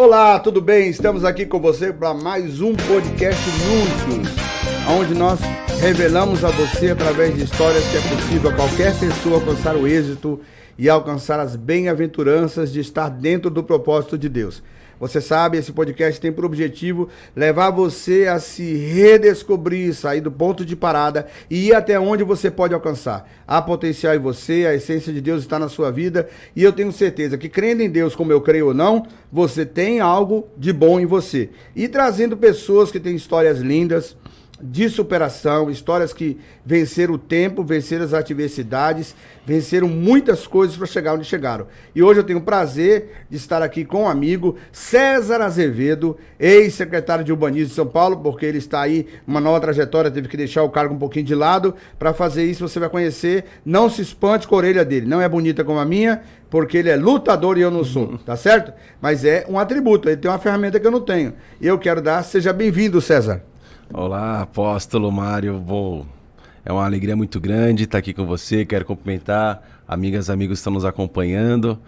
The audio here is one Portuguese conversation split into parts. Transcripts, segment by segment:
Olá, tudo bem? Estamos aqui com você para mais um podcast Núcleos, onde nós revelamos a você, através de histórias, que é possível a qualquer pessoa alcançar o êxito e alcançar as bem-aventuranças de estar dentro do propósito de Deus. Você sabe, esse podcast tem por objetivo levar você a se redescobrir, sair do ponto de parada e ir até onde você pode alcançar. Há potencial em você, a essência de Deus está na sua vida e eu tenho certeza que, crendo em Deus como eu creio ou não, você tem algo de bom em você. E trazendo pessoas que têm histórias lindas, de superação, histórias que venceram o tempo, venceram as adversidades, venceram muitas coisas para chegar onde chegaram. E hoje eu tenho o prazer de estar aqui com um amigo, César Azevedo, ex-secretário de Urbanismo de São Paulo, porque ele está aí, uma nova trajetória, teve que deixar o cargo um pouquinho de lado. Para fazer isso você vai conhecer, não se espante com a orelha dele, não é bonita como a minha, porque ele é lutador e eu não sou, tá certo? Mas é um atributo, ele tem uma ferramenta que eu não tenho. E eu quero dar, seja bem-vindo, César. Olá, apóstolo Mário. Bom, é uma alegria muito grande estar aqui com você. Quero cumprimentar amigas e amigos que estão nos acompanhando.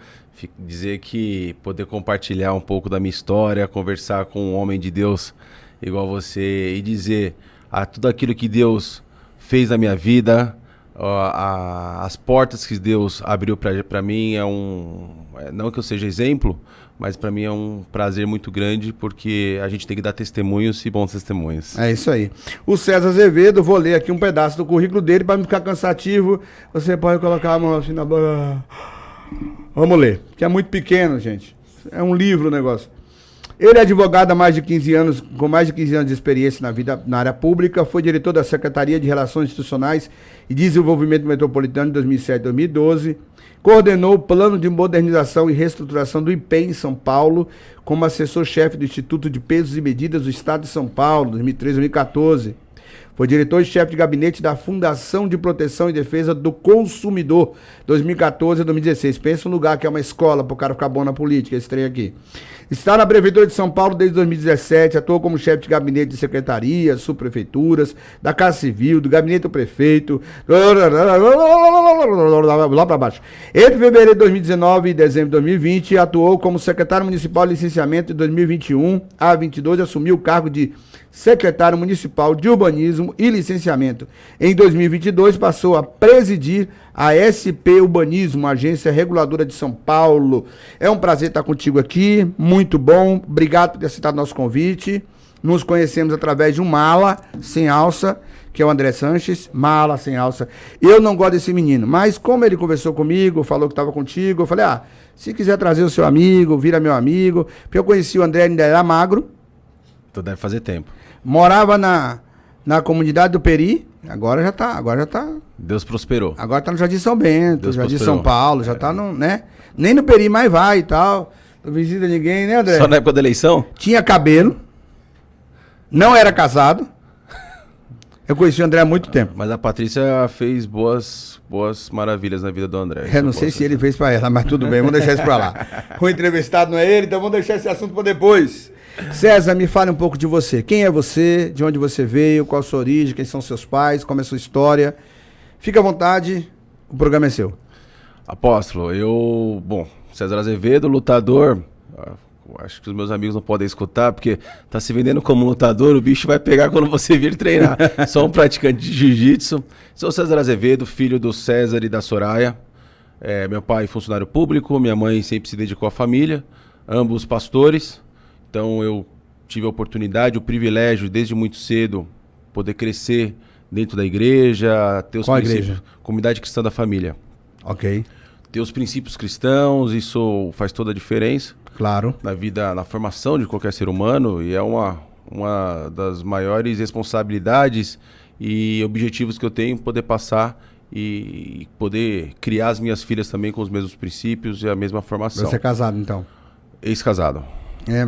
Dizer que poder compartilhar um pouco da minha história, conversar com um homem de Deus igual você e dizer tudo aquilo que Deus fez na minha vida, as portas que Deus abriu para mim, não que eu seja exemplo, mas para mim é um prazer muito grande, porque a gente tem que dar testemunhos e bons testemunhos. É isso aí. O César Azevedo, vou ler aqui um pedaço do currículo dele para não ficar cansativo. Você pode colocar a mão assim na boca. Vamos ler, que é muito pequeno, gente. É um livro o negócio. Ele é advogado há mais de 15 anos, com mais de 15 anos de experiência na área pública, foi diretor da Secretaria de Relações Institucionais e Desenvolvimento Metropolitano de 2007 a 2012, coordenou o Plano de Modernização e Reestruturação do IPEM em São Paulo, como assessor-chefe do Instituto de Pesos e Medidas do Estado de São Paulo, 2013 a 2014. Foi diretor-chefe de gabinete da Fundação de Proteção e Defesa do Consumidor, 2014 a 2016. Pensa um lugar que é uma escola para o cara ficar bom na política, esse trem aqui. Está na Prefeitura de São Paulo desde 2017, atuou como chefe de gabinete de secretarias, subprefeituras, da Casa Civil, do gabinete do prefeito, lá para baixo. Entre fevereiro de 2019 e dezembro de 2020, atuou como secretário municipal de licenciamento de 2021 a 2022, assumiu o cargo de secretário municipal de Urbanismo e Licenciamento. Em 2022, passou a presidir a SP Urbanismo, agência reguladora de São Paulo. É um prazer estar contigo aqui, muito bom. Obrigado por ter aceitado nosso convite. Nos conhecemos através de um mala sem alça, que é o André Sanches, mala sem alça. Eu não gosto desse menino, mas como ele conversou comigo, falou que estava contigo, eu falei, se quiser trazer o seu amigo, vira meu amigo, porque eu conheci o André, ainda era magro. Então deve fazer tempo. Morava na comunidade do Peri, agora já tá. Deus prosperou. Agora tá no Jardim São Bento, Deus Jardim prosperou. São Paulo, já tá no, né? Nem no Peri mais vai e tal. Não visita ninguém, né, André? Só na época da eleição? Tinha cabelo, não era casado. Eu conheci o André há muito tempo. Mas a Patrícia fez boas maravilhas na vida do André. Eu não sei se ele fez pra ela, mas tudo bem, vamos deixar isso pra lá. O entrevistado não é ele, então vamos deixar esse assunto pra depois. César, me fale um pouco de você. Quem é você? De onde você veio? Qual a sua origem? Quem são seus pais? Como é a sua história? Fique à vontade, o programa é seu. Apóstolo, César Azevedo, lutador. Acho que os meus amigos não podem escutar, porque tá se vendendo como lutador, o bicho vai pegar quando você vir treinar. Sou um praticante de jiu-jitsu. Sou César Azevedo, filho do César e da Soraya. Meu pai funcionário público, minha mãe sempre se dedicou à família, ambos pastores. Então eu tive a oportunidade, o privilégio, desde muito cedo, poder crescer dentro da igreja, ter os Qual princípios. igreja? Comunidade Cristã da Família. Ok. Ter os princípios cristãos, isso faz toda a diferença. Claro. Na vida, na formação de qualquer ser humano, e é uma das maiores responsabilidades e objetivos que eu tenho, poder passar e poder criar as minhas filhas também com os mesmos princípios e a mesma formação. Você é casado, então? Ex-casado.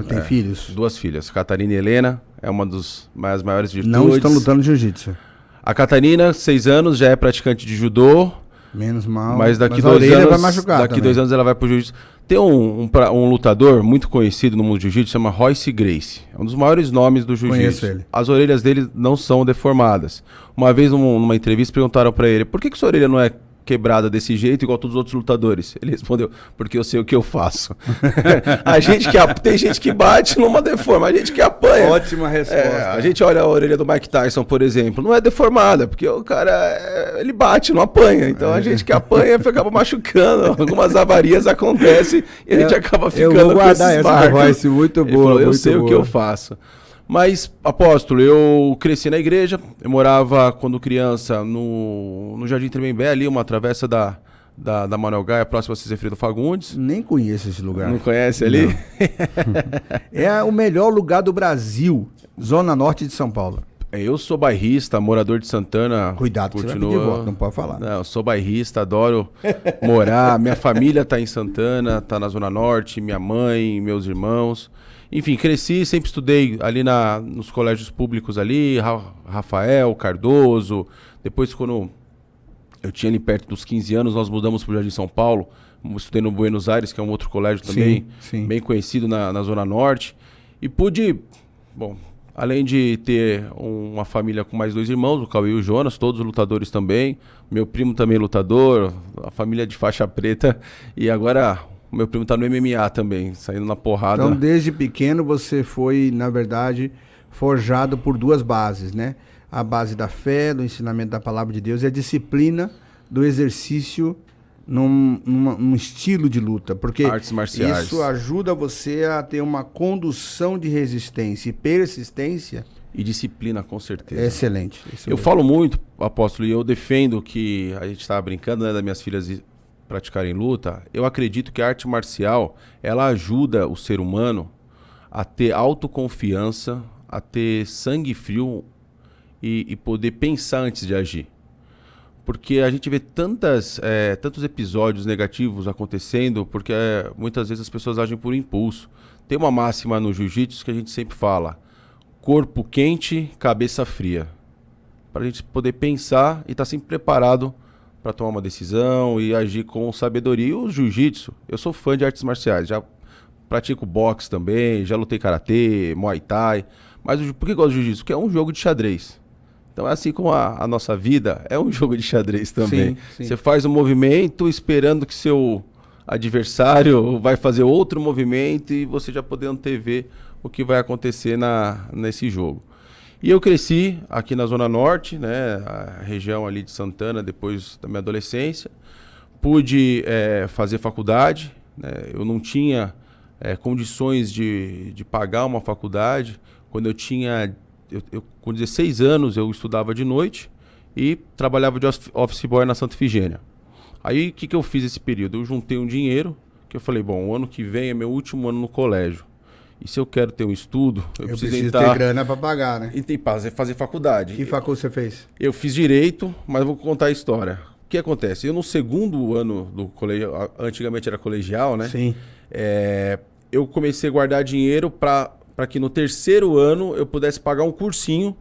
Tem filhos? 2 filhas. Catarina e Helena, é uma das maiores virtudes. Não estão lutando jiu-jitsu? A Catarina, 6 anos, já é praticante de judô. Menos mal. Mas daqui a 2 orelha anos, vai machucar daqui também. 2 anos ela vai pro jiu-jitsu. Tem um lutador muito conhecido no mundo do jiu-jitsu, chama Royce Gracie. É um dos maiores nomes do jiu-jitsu. Conheço ele. As orelhas dele não são deformadas. Uma vez, numa entrevista, perguntaram pra ele, por que sua orelha não é quebrada desse jeito, igual todos os outros lutadores? Ele respondeu, porque eu sei o que eu faço. Tem gente que bate numa deforma, a gente que apanha. Ótima resposta. A gente olha a orelha do Mike Tyson, por exemplo, não é deformada, porque o cara, ele bate, não apanha. Então a gente que apanha acaba machucando, algumas avarias acontecem e a gente acaba ficando eu vou guardar com essa voz muito boa. Falou, eu sei o que eu faço. Mas, apóstolo, eu cresci na igreja, eu morava, quando criança, no Jardim Tremembé, ali, uma travessa da Manuel Gaia, próxima a Cizefredo Fagundes. Nem conheço esse lugar. Não conhece ali? Não. É o melhor lugar do Brasil, Zona Norte de São Paulo. Eu sou bairrista, morador de Santana. Cuidado, continua... você vai pedir voto, não pode falar. Não, eu sou bairrista, adoro morar. Minha família tá em Santana, tá na Zona Norte, minha mãe, meus irmãos. Enfim, cresci, sempre estudei ali nos colégios públicos ali, Rafael, Cardoso. Depois, quando eu tinha ali perto dos 15 anos, nós mudamos para o Jardim São Paulo. Estudei no Buenos Aires, que é um outro colégio também, sim. Bem conhecido na Zona Norte. E pude, bom, além de ter uma família com mais 2 irmãos, o Cauê e o Jonas, todos lutadores também. Meu primo também lutador, a família de faixa preta. E agora... O meu primo tá no MMA também, saindo na porrada. Então, desde pequeno, você foi, na verdade, forjado por 2 bases, né? A base da fé, do ensinamento da palavra de Deus e a disciplina do exercício num estilo de luta. Porque artes marciais. Isso ajuda você a ter uma condução de resistência e persistência. E disciplina, com certeza. É excelente. Eu falo muito, apóstolo, e eu defendo que... A gente estava brincando, né, das minhas filhas... praticarem luta, eu acredito que a arte marcial, ela ajuda o ser humano a ter autoconfiança, a ter sangue frio e poder pensar antes de agir. Porque a gente vê tantos episódios negativos acontecendo, porque muitas vezes as pessoas agem por impulso. Tem uma máxima no jiu-jitsu que a gente sempre fala, corpo quente, cabeça fria. Para a gente poder pensar e estar sempre preparado para tomar uma decisão e agir com sabedoria. E o jiu-jitsu, eu sou fã de artes marciais, já pratico boxe também, já lutei karatê, muay thai, mas por que gosto de jiu-jitsu? Porque é um jogo de xadrez. Então é assim como a nossa vida é um jogo de xadrez também. Sim. Você faz um movimento esperando que seu adversário vai fazer outro movimento e você já poder antever o que vai acontecer nesse jogo. E eu cresci aqui na Zona Norte, né, a região ali de Santana, depois da minha adolescência. Pude fazer faculdade, né, eu não tinha condições de pagar uma faculdade. Quando eu tinha, com 16 anos, eu estudava de noite e trabalhava de office boy na Santa Efigênia. Aí, o que eu fiz esse período? Eu juntei um dinheiro, que eu falei, bom, o ano que vem é meu último ano no colégio. E se eu quero ter um estudo, eu preciso ter grana para pagar, né? E tem que fazer faculdade. Que faculdade você fez? Eu fiz Direito, mas vou contar a história. O que acontece? Eu no segundo ano do colégio, antigamente era colegial, né? Sim. Eu comecei a guardar dinheiro para que no terceiro ano eu pudesse pagar um cursinho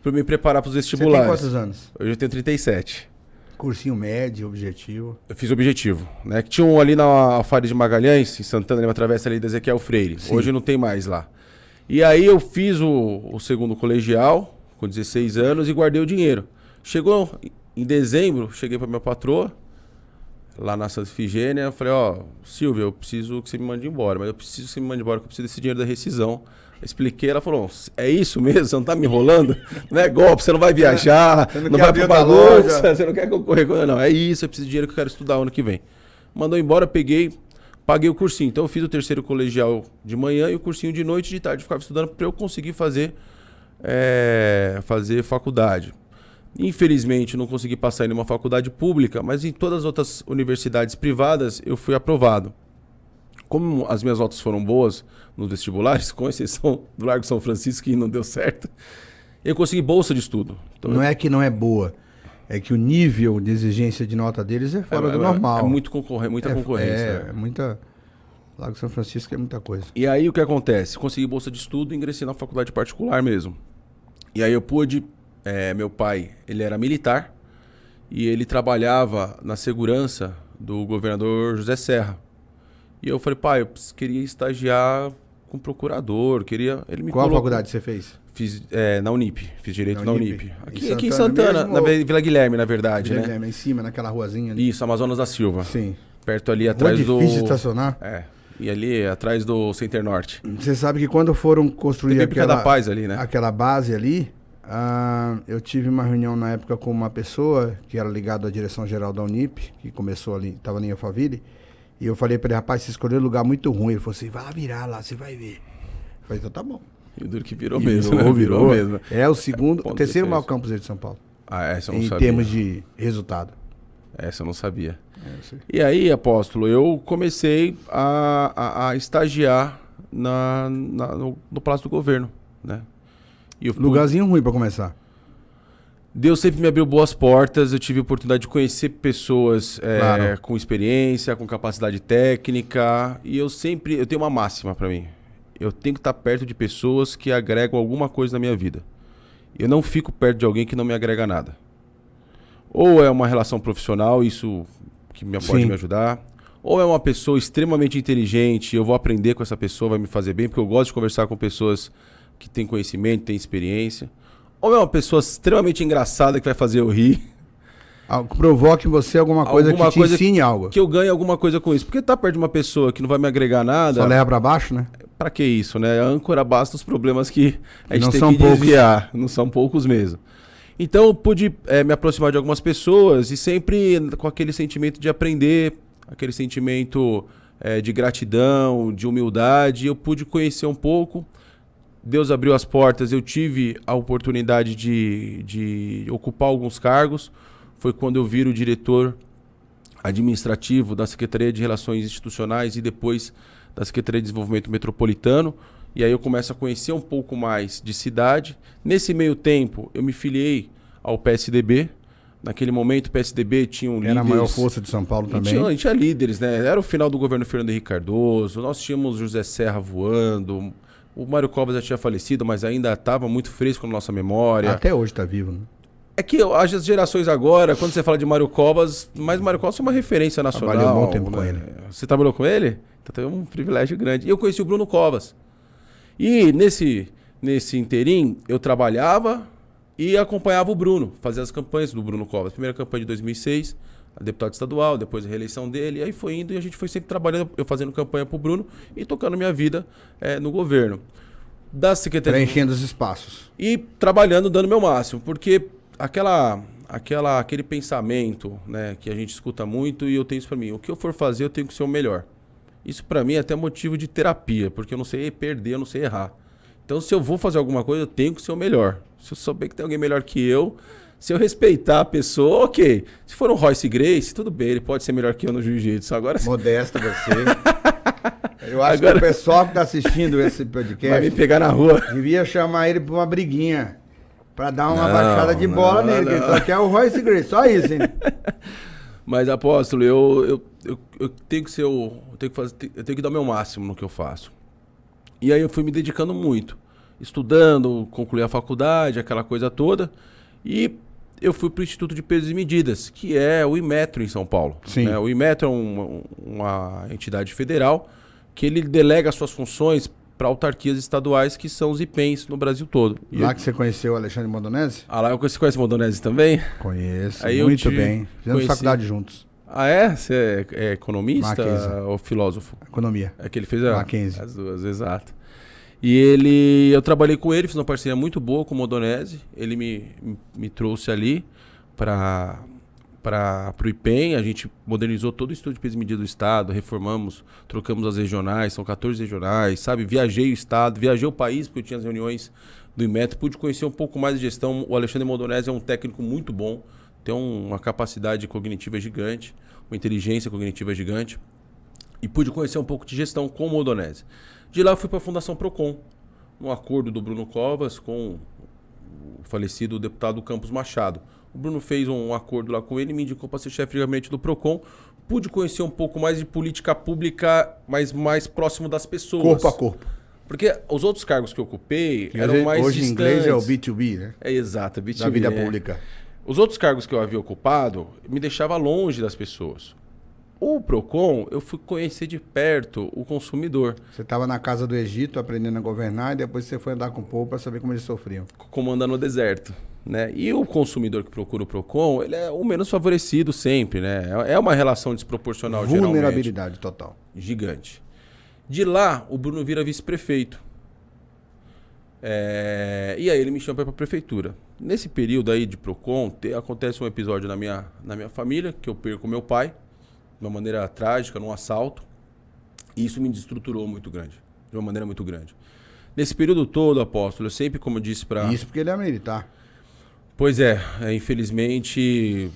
para me preparar para os vestibulares. Você tem quantos anos? Hoje eu tenho 37. Cursinho médio, objetivo? Eu fiz objetivo, né? Que tinha um ali na Alfares de Magalhães, em Santana, ali uma travessa ali da Ezequiel Freire. Sim. Hoje não tem mais lá. E aí eu fiz o segundo colegial, com 16 anos, e guardei o dinheiro. Chegou em dezembro, cheguei para minha patroa, lá na Santa Efigênia, eu falei, Silvia, eu preciso que você me mande embora, mas eu preciso que você me mande embora, porque eu preciso desse dinheiro da rescisão. Expliquei, ela falou, é isso mesmo? Você não tá me enrolando? Não é golpe, você não vai viajar, não vai pra bagunça, você não quer concorrer com... Não, é isso, eu preciso de dinheiro que eu quero estudar ano que vem. Mandou embora, paguei o cursinho. Então eu fiz o terceiro colegial de manhã e o cursinho de noite e de tarde. Eu ficava estudando para eu conseguir fazer faculdade. Infelizmente não consegui passar em uma faculdade pública, mas em todas as outras universidades privadas eu fui aprovado. Como as minhas notas foram boas nos vestibulares, com exceção do Largo São Francisco, que não deu certo, eu consegui bolsa de estudo. Então, não é que não é boa, é que o nível de exigência de nota deles é fora do normal. É muita concorrência. Largo São Francisco é muita coisa. E aí o que acontece? Consegui bolsa de estudo e ingressei na faculdade particular mesmo. E aí eu pude... meu pai, ele era militar e ele trabalhava na segurança do governador José Serra. E eu falei, pai, eu queria estagiar com procurador, ele me Qual colocou... faculdade você fez? Fiz na Unip, fiz direito na Unip. Aqui em Santana, Santana, na Vila Guilherme, na verdade, Vila né? Guilherme, em cima, naquela ruazinha ali. Isso, Amazonas da Silva. Sim. Perto ali atrás do... difícil de estacionar. E ali atrás do Center Norte. Você sabe que quando foram construir da Paz ali, né? aquela base ali, eu tive uma reunião na época com uma pessoa que era ligada à direção-geral da Unip, que começou ali, estava ali em Alphaville, e eu falei para ele, rapaz, você escolheu um lugar muito ruim. Ele falou assim, vai virar lá, você vai ver. Eu falei, então tá bom. E o duro que virou mesmo, né? Virou mesmo. É o terceiro maior campus de São Paulo. Essa eu não sabia. Em termos de resultado. Essa eu não sabia. E aí, Apóstolo, eu comecei a estagiar no Palácio do Governo, né? Lugarzinho ruim para começar. Deus sempre me abriu boas portas, eu tive a oportunidade de conhecer pessoas Claro. com experiência, com capacidade técnica, e eu tenho uma máxima para mim. Eu tenho que estar perto de pessoas que agregam alguma coisa na minha vida. Eu não fico perto de alguém que não me agrega nada. Ou é uma relação profissional, isso que pode me ajudar, ou é uma pessoa extremamente inteligente, eu vou aprender com essa pessoa, vai me fazer bem, porque eu gosto de conversar com pessoas que têm conhecimento, têm experiência. Ou é uma pessoa extremamente engraçada que vai fazer eu rir. Provoque em você alguma coisa que te ensine algo. Que eu ganhe alguma coisa com isso. Porque tá perto de uma pessoa que não vai me agregar nada... Só leva pra baixo, né? Pra que isso, né? A âncora basta os problemas que a gente não tem são que poucos. desviar. Não são poucos mesmo. Então eu pude me aproximar de algumas pessoas e sempre com aquele sentimento de aprender, aquele sentimento de gratidão, de humildade. Eu pude conhecer um pouco. Deus abriu as portas, eu tive a oportunidade de ocupar alguns cargos. Foi quando eu viro diretor administrativo da Secretaria de Relações Institucionais e depois da Secretaria de Desenvolvimento Metropolitano. E aí eu começo a conhecer um pouco mais de cidade. Nesse meio tempo, eu me filiei ao PSDB. Naquele momento, o PSDB tinha líderes... Era a maior força de São Paulo também. A gente tinha líderes, né? Era o final do governo Fernando Henrique Cardoso. Nós tínhamos José Serra voando. O Mário Covas já tinha falecido, mas ainda estava muito fresco na nossa memória. Até hoje está vivo, né? É que as gerações agora, quando você fala de Mário Covas, mas Mário Covas é uma referência nacional. Trabalhei um bom tempo né? com ele. Você trabalhou com ele? Então teve um privilégio grande. E eu conheci o Bruno Covas. E nesse interim, eu trabalhava e acompanhava o Bruno, fazia as campanhas do Bruno Covas. Primeira campanha de 2006, a deputado estadual, depois a reeleição dele. E aí foi indo e a gente foi sempre trabalhando, eu fazendo campanha pro Bruno e tocando minha vida no governo. Da Secretaria... Preenchendo os espaços. E trabalhando, dando meu máximo, porque... Aquele pensamento, né, que a gente escuta muito e eu tenho isso pra mim. O que eu for fazer, eu tenho que ser o melhor. Isso pra mim é até motivo de terapia, porque eu não sei perder, eu não sei errar. Então, se eu vou fazer alguma coisa, eu tenho que ser o melhor. Se eu souber que tem alguém melhor que eu, se eu respeitar a pessoa, ok. Se for um Royce Gracie, tudo bem, ele pode ser melhor que eu no jiu-jitsu. Agora... Modesto você. Eu acho que o pessoal que tá assistindo esse podcast... Vai me pegar na rua. Devia chamar ele pra uma briguinha. Pra dar uma baixada de bola nele, que ele só quer o Royce Gracie, só isso, hein? Mas, Apóstolo, eu tenho que ser eu tenho que dar o meu máximo no que eu faço. E aí eu fui me dedicando muito, estudando, concluí a faculdade, aquela coisa toda, e eu fui para o Instituto de Pesos e Medidas, que é o Inmetro em São Paulo. Sim. O Inmetro é uma entidade federal que ele delega as suas funções para autarquias estaduais, que são os IPENs no Brasil todo. Lá que você conheceu o Alexandre Mondonesi? Lá você conhece o Mondonesi também? Conheço, aí muito bem. Fizemos faculdade juntos. Ah, é? Você é economista Mackenzie. ou filósofo? Economia. É que ele fez Mackenzie. as duas, exato. E eu trabalhei com ele, fiz uma parceria muito boa com o Mondonesi. Ele me trouxe ali para o IPEM, a gente modernizou todo o Instituto de Pesos e Medidas do Estado, reformamos, trocamos as regionais, são 14 regionais, sabe? Viajei o Estado, viajei o país, porque eu tinha as reuniões do Inmetro, pude conhecer um pouco mais de gestão. O Alexandre Mondonesi é um técnico muito bom, tem uma capacidade cognitiva gigante, uma inteligência cognitiva gigante, e pude conhecer um pouco de gestão com o Mondonesi. De lá eu fui para a Fundação Procon, num acordo do Bruno Covas com o falecido deputado Campos Machado. O Bruno fez um acordo lá com ele, me indicou para ser chefe de gabinete do Procon. Pude conhecer um pouco mais de política pública, mas mais próximo das pessoas. Corpo a corpo. Porque os outros cargos que eu ocupei eram mais hoje distantes. Em inglês é o B2B, né? É exato, B2B. Da vida pública. Os outros cargos que eu havia ocupado me deixava longe das pessoas. O Procon, eu fui conhecer de perto o consumidor. Você estava na casa do Egito aprendendo a governar e depois você foi andar com o povo para saber como eles sofriam. Como andar no deserto, né? E o consumidor que procura o Procon, ele é o menos favorecido sempre, né? É uma relação desproporcional, Vulnerabilidade total. Gigante. De lá, o Bruno vira vice-prefeito. E aí ele me chama para a prefeitura. Nesse período aí de Procon, acontece um episódio na minha família, que eu perco meu pai, de uma maneira trágica, num assalto. E isso me destruturou muito grande, de uma maneira muito grande. Nesse período todo, apóstolo, eu sempre, como eu disse para... Isso porque ele é militar. Pois infelizmente,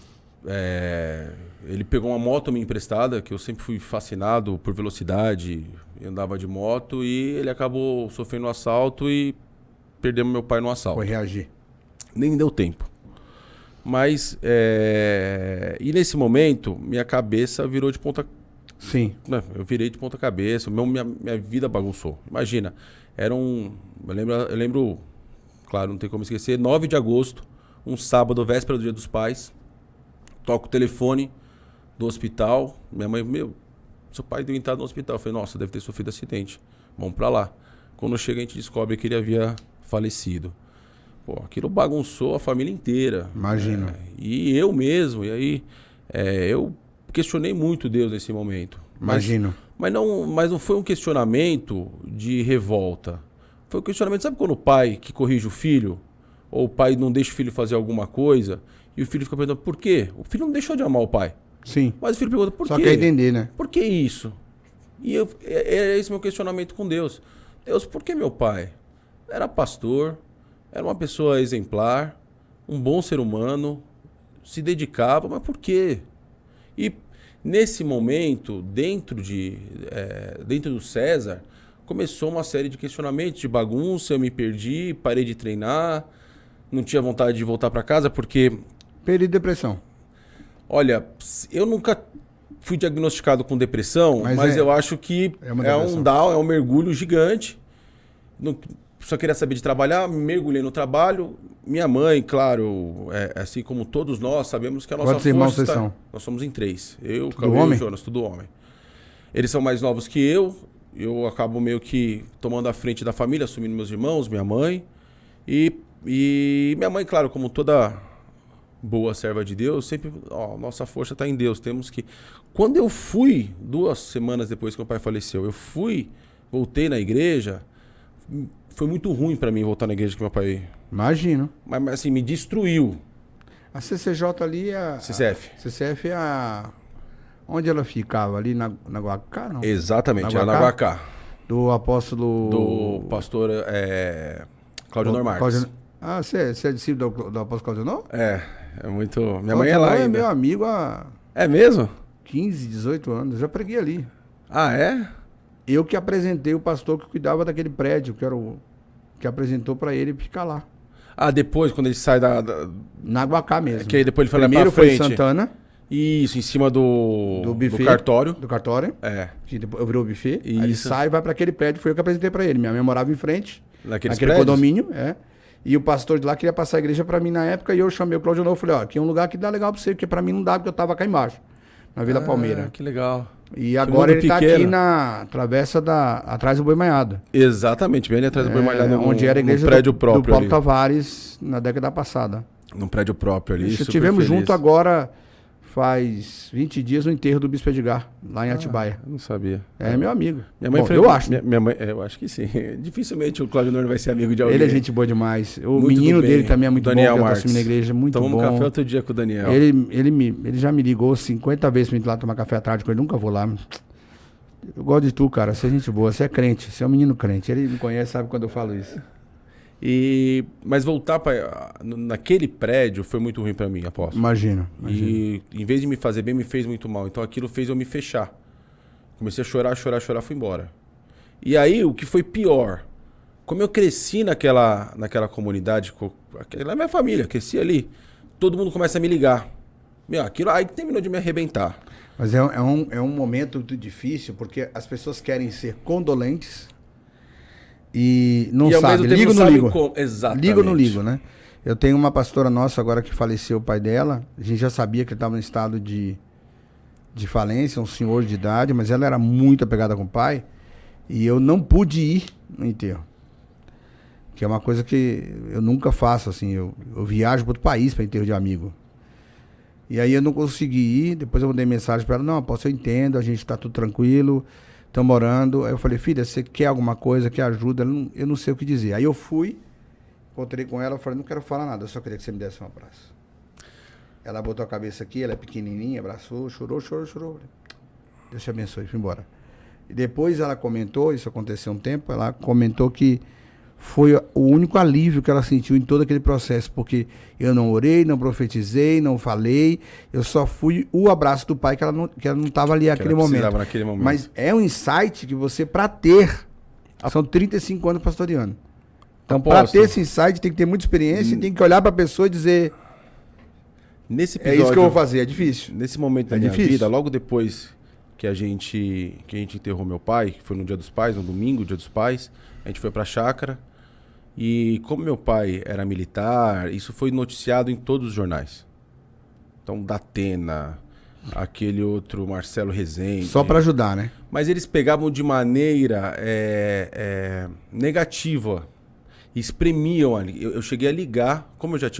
ele pegou uma moto minha emprestada, que eu sempre fui fascinado por velocidade, andava de moto, e ele acabou sofrendo um assalto e perdemos meu pai no assalto. Foi reagir. Nem deu tempo. Mas, e nesse momento, minha cabeça virou de ponta... Sim. Eu virei de ponta cabeça, minha vida bagunçou. Imagina, eu lembro, claro, não tem como esquecer, 9 de agosto, um sábado, véspera do Dia dos Pais, toco o telefone do hospital, minha mãe, seu pai deu entrada no hospital. Eu falei, nossa, deve ter sofrido acidente, vamos pra lá. Quando chega, a gente descobre que ele havia falecido. Pô, aquilo bagunçou a família inteira. Imagino. E eu mesmo, e aí eu questionei muito Deus nesse momento. Imagino. Mas não foi um questionamento de revolta. Foi um questionamento, sabe quando o pai que corrige o filho, ou o pai não deixa o filho fazer alguma coisa, e o filho fica perguntando por quê? O filho não deixou de amar o pai. Sim. Mas o filho pergunta por quê? Só quer entender, né? Por que isso? E era esse meu questionamento com Deus. Deus, por que meu pai? Era pastor, era uma pessoa exemplar, um bom ser humano, se dedicava, mas por quê? E nesse momento, dentro do César, começou uma série de questionamentos, de bagunça, eu me perdi, parei de treinar, não tinha vontade de voltar para casa porque... Período de depressão. Olha, eu nunca fui diagnosticado com depressão, mas eu acho que é um mergulho gigante. Só queria saber de trabalhar, mergulhei no trabalho. Minha mãe, claro, assim como todos nós, sabemos que a nossa força... Quantos irmãos vocês são? Nós somos em 3. Eu, Tudo homem? e o Jonas, tudo homem. Eles são mais novos que eu acabo meio que tomando a frente da família, assumindo meus irmãos, minha mãe. E minha mãe, claro, como toda boa serva de Deus, sempre, nossa força está em Deus, temos que... Quando eu fui, 2 semanas depois que meu pai faleceu, voltei na igreja, foi muito ruim para mim voltar na igreja que meu pai... Imagino. Mas assim, me destruiu. A CCJ ali é... CCF. CCF é a... Onde ela ficava? Ali na Guacá, não? Exatamente, era na Guacá. Do apóstolo... Do pastor Cláudio Normarques. Ah, você é discípulo do apóstolo Cláudio Nor? É muito... Minha mãe é lá ainda. É meu amigo há... É mesmo? 15, 18 anos. Eu já preguei ali. Ah, é? Eu que apresentei o pastor que cuidava daquele prédio, que era o... que apresentou pra ele ficar lá. Ah, depois, quando ele sai Na Guacá mesmo. Que aí depois ele foi lá pra frente. frente. Foi Santana. Isso, em cima do buffet, do cartório. Do cartório. Que depois eu virei o buffet. Isso. Aí ele sai e vai pra aquele prédio. Foi eu que apresentei pra ele. Minha mãe morava em frente. Naquele condomínio, E o pastor de lá queria passar a igreja pra mim na época. E eu chamei o Cláudio Novo e falei, aqui é um lugar que dá legal pra você. Porque pra mim não dá, porque eu tava cá embaixo. Na Vila Palmeira. Que legal. E agora ele tá aqui na travessa atrás do Boi Maiado. Exatamente, bem ali atrás do Boi Maiado. Onde era a igreja prédio próprio do Paulo ali. Tavares na década passada. Num prédio próprio ali. Estivemos junto agora, faz 20 dias, no enterro do Bispo Edgar, lá em Atibaia. Eu não sabia. É meu amigo. Minha mãe eu acho. Minha mãe, eu acho que sim. Dificilmente o Cláudio Norte vai ser amigo de alguém. Ele é gente boa demais. O muito menino dele também é muito Daniel bom. Marques. Que tá na igreja, muito Tomamos bom. café outro dia com o Daniel. Ele já me ligou 50 vezes pra ir lá tomar café atrás com ele. Nunca vou lá. Eu gosto de tu, cara. Você é gente boa. Você é crente. Você é um menino crente. Ele me conhece, sabe quando eu falo isso. Mas voltar naquele prédio foi muito ruim pra mim, apóstolo. Imagino. E em vez de me fazer bem, me fez muito mal. Então aquilo fez eu me fechar. Comecei a chorar, fui embora. E aí, o que foi pior, como eu cresci naquela comunidade, na minha família, cresci ali, todo mundo começa a me ligar. Aquilo aí terminou de me arrebentar. Mas é um momento muito difícil, porque as pessoas querem ser condolentes e não sabem. Ligo ou não ligo? Exatamente. Ligo ou não ligo, né? Eu tenho uma pastora nossa agora que faleceu, o pai dela. A gente já sabia que ele estava em estado de de falência, um senhor de idade, mas ela era muito apegada com o pai. E eu não pude ir no enterro. Que é uma coisa que eu nunca faço, assim. Eu viajo para outro país para enterro de amigo. E aí eu não consegui ir. Depois eu mandei mensagem para ela: não, eu entendo, a gente está tudo tranquilo, estamos orando. Aí eu falei: filha, você quer alguma coisa, quer ajuda? Eu não sei o que dizer. Aí eu fui, encontrei com ela, falei: não quero falar nada, eu só queria que você me desse um abraço. Ela botou a cabeça aqui, ela é pequenininha, abraçou, chorou. Deus te abençoe, fui embora. E depois ela comentou, isso aconteceu um tempo, ela comentou que foi o único alívio que ela sentiu em todo aquele processo, porque eu não orei, não profetizei, não falei, eu só fui o abraço do pai que ela não estava ali naquele momento. Mas é um insight que você, para ter, são 35 anos pastoreando. Então, para ter esse insight, tem que ter muita experiência, tem que olhar para a pessoa e dizer: nesse episódio, é isso que eu vou fazer, é difícil. Nesse momento da minha vida, logo depois que a gente enterrou meu pai, que foi no Dia dos Pais, no domingo, Dia dos Pais, a gente foi pra chácara. E como meu pai era militar, isso foi noticiado em todos os jornais. Então, Datena, aquele outro Marcelo Rezende. Só para ajudar, né? Mas eles pegavam de maneira negativa, espremiam ali. Eu cheguei a ligar, como eu já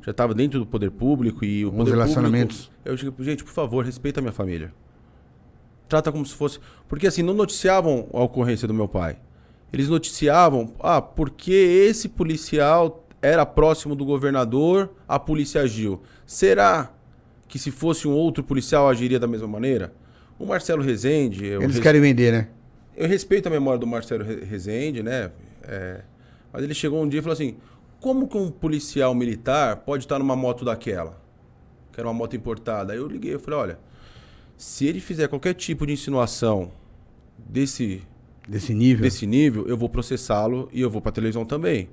estava dentro do poder público e o poder relacionamentos. Público, eu cheguei: gente, por favor, respeita a minha família. Trata como se fosse... Porque assim, não noticiavam a ocorrência do meu pai. Eles noticiavam, porque esse policial era próximo do governador, a polícia agiu. Será que se fosse um outro policial agiria da mesma maneira? O Marcelo Rezende... Eles querem vender, né? Eu respeito a memória do Marcelo Rezende, né? Mas ele chegou um dia e falou assim: como que um policial militar pode estar numa moto daquela? Que era uma moto importada. Aí eu liguei, eu falei: olha, se ele fizer qualquer tipo de insinuação desse nível, eu vou processá-lo e eu vou pra televisão também.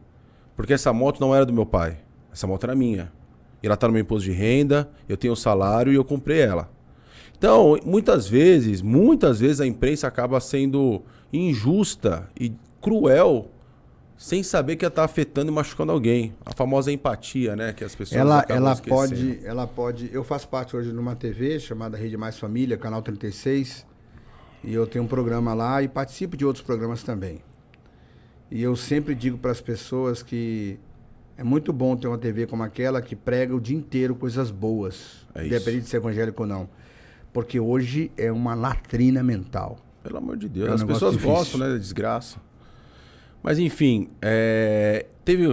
Porque essa moto não era do meu pai. Essa moto era minha. E ela tá no meu imposto de renda, eu tenho salário e eu comprei ela. Então, muitas vezes a imprensa acaba sendo injusta e cruel sem saber que ela tá afetando e machucando alguém. A famosa empatia, né? Que as pessoas ela pode... Eu faço parte hoje de uma TV chamada Rede Mais Família, Canal 36. E eu tenho um programa lá e participo de outros programas também. E eu sempre digo para as pessoas que é muito bom ter uma TV como aquela que prega o dia inteiro coisas boas, independente de ser evangélico ou não. Porque hoje é uma latrina mental. Pelo amor de Deus, as pessoas gostam, né, da desgraça. Mas enfim, teve o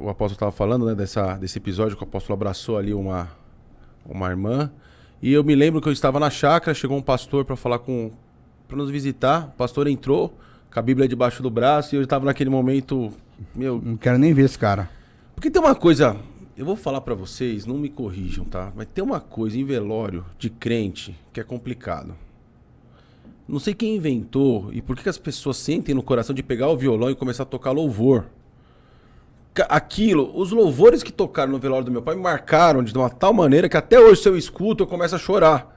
apóstolo estava falando, né, desse episódio que o apóstolo abraçou ali uma irmã. E eu me lembro que eu estava na chácara, chegou um pastor para nos visitar. O pastor entrou com a Bíblia debaixo do braço e eu estava naquele momento, não quero nem ver esse cara. Porque tem uma coisa, eu vou falar para vocês, não me corrijam, tá? Mas tem uma coisa em velório de crente que é complicado. Não sei quem inventou e por que as pessoas sentem no coração de pegar o violão e começar a tocar louvor. Os louvores que tocaram no velório do meu pai me marcaram de uma tal maneira que até hoje, se eu escuto, eu começo a chorar.